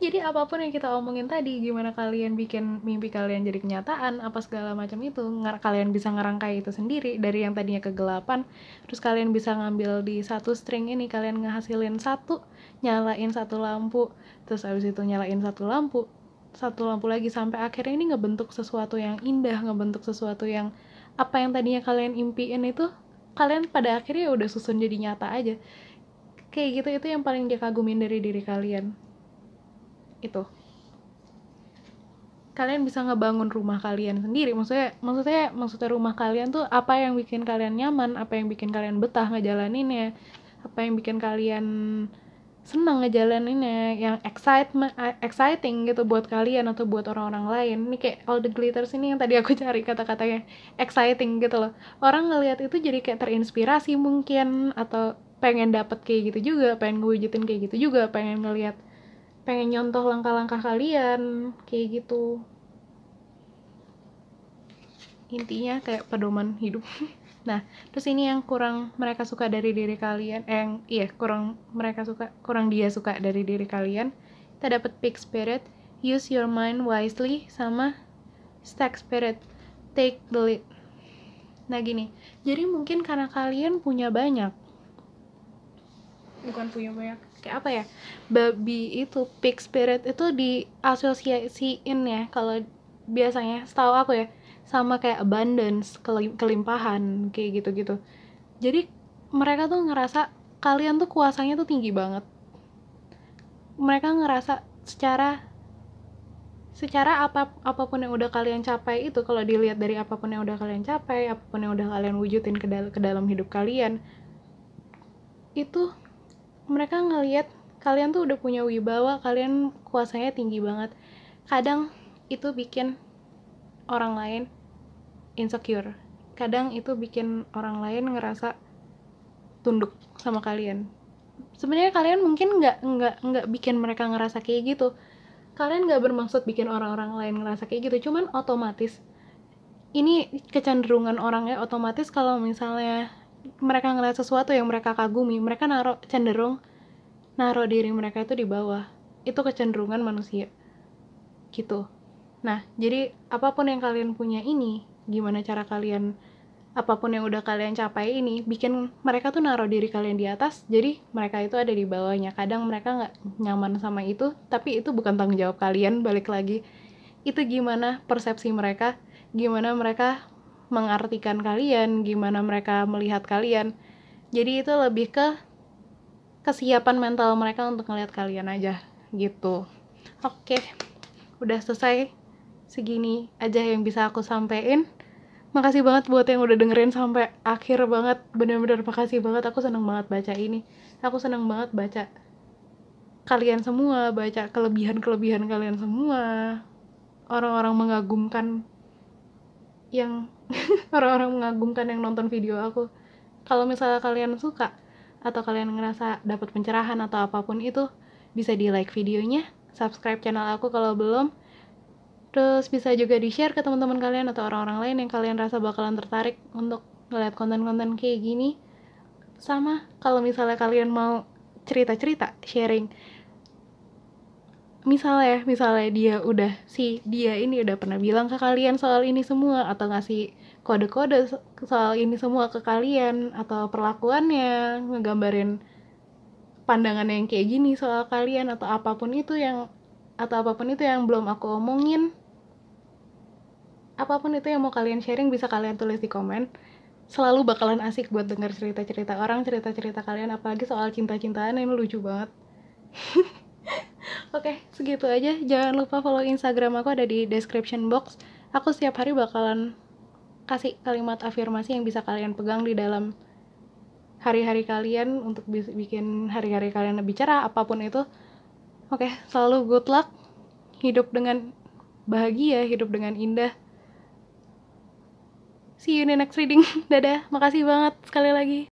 jadi apapun yang kita omongin tadi, gimana kalian bikin mimpi kalian jadi kenyataan, apa segala macam itu, kalian bisa ngerangkai itu sendiri dari yang tadinya kegelapan, terus kalian bisa ngambil di satu string ini, kalian ngehasilin satu, nyalain satu lampu, terus abis itu nyalain satu lampu lagi, sampai akhirnya ini ngebentuk sesuatu yang indah, ngebentuk sesuatu yang apa yang tadinya kalian impiin itu, kalian pada akhirnya udah susun jadi nyata aja. Kayak gitu, itu yang paling dia kagumin dari diri kalian. Itu kalian bisa ngebangun rumah kalian sendiri. Maksudnya rumah kalian tuh apa yang bikin kalian nyaman, apa yang bikin kalian betah ngejalaninnya, apa yang bikin kalian senang ngejalaninnya, yang exciting gitu buat kalian atau buat orang-orang lain. Ini kayak all the glitters ini yang tadi aku cari kata-katanya, exciting gitu loh. Orang ngelihat itu jadi kayak terinspirasi mungkin, atau pengen dapet kayak gitu juga, pengen ngewujudin kayak gitu juga, pengen nyontoh langkah-langkah kalian kayak gitu. Intinya kayak pedoman hidup. Nah, terus ini yang kurang mereka suka dari diri kalian, kurang dia suka dari diri kalian. Kita dapat pig spirit, use your mind wisely, sama stag spirit, take the lead. Nah gini, jadi mungkin karena kalian kayak apa ya, babi itu, pig spirit itu diasosiasiin ya, kalau biasanya setahu aku ya, sama kayak abundance, kelimpahan, kayak gitu-gitu. Jadi mereka tuh ngerasa kalian tuh kuasanya tuh tinggi banget. Mereka ngerasa secara apapun yang udah kalian capai itu, kalau dilihat dari apapun yang udah kalian capai, apapun yang udah kalian wujudin ke dalam hidup kalian, itu mereka ngelihat kalian tuh udah punya wibawa, kalian kuasanya tinggi banget. Kadang itu bikin orang lain insecure, kadang itu bikin orang lain ngerasa tunduk sama kalian. Sebenarnya kalian mungkin nggak bikin mereka ngerasa kayak gitu, kalian nggak bermaksud bikin orang-orang lain ngerasa kayak gitu, cuman otomatis ini kecenderungan orangnya, otomatis kalau misalnya mereka ngeliat sesuatu yang mereka kagumi, mereka cenderung naruh diri mereka itu di bawah. Itu kecenderungan manusia gitu. Nah, jadi apapun yang kalian punya ini, gimana cara kalian, apapun yang udah kalian capai ini, bikin mereka tuh naruh diri kalian di atas, jadi mereka itu ada di bawahnya. Kadang mereka nggak nyaman sama itu, tapi itu bukan tanggung jawab kalian. Balik lagi, itu gimana persepsi mereka, gimana mereka mengartikan kalian, gimana mereka melihat kalian. Jadi itu lebih ke kesiapan mental mereka untuk ngelihat kalian aja gitu. Oke, udah selesai. Segini aja yang bisa aku sampein. Makasih banget buat yang udah dengerin sampai akhir banget. Bener-bener makasih banget, aku seneng banget baca ini. Aku seneng banget baca kalian semua, baca kelebihan-kelebihan kalian semua. Orang-orang mengagumkan yang orang-orang mengagumkan yang nonton video aku. Kalau misalnya kalian suka atau kalian ngerasa dapat pencerahan atau apapun itu, bisa di like videonya, subscribe channel aku kalau belum. Terus bisa juga di-share ke teman-teman kalian atau orang-orang lain yang kalian rasa bakalan tertarik untuk ngeliat konten-konten kayak gini. Sama, kalau misalnya kalian mau cerita-cerita, sharing, misalnya dia ini udah pernah bilang ke kalian soal ini semua, atau ngasih kode-kode soal ini semua ke kalian, atau perlakuannya ngegambarin pandangannya yang kayak gini soal kalian, atau apapun itu yang belum aku omongin, apapun itu yang mau kalian sharing bisa kalian tulis di komen. Selalu bakalan asik buat denger cerita-cerita orang, cerita-cerita kalian, apalagi soal cinta-cintaan, ini lucu banget. Oke, segitu aja. Jangan lupa follow Instagram aku, ada di description box. Aku setiap hari bakalan kasih kalimat afirmasi yang bisa kalian pegang di dalam hari-hari kalian untuk bikin hari-hari kalian lebih cerah, apapun itu. Oke, selalu good luck. Hidup dengan bahagia, hidup dengan indah. See you in the next reading. Dadah, makasih banget sekali lagi.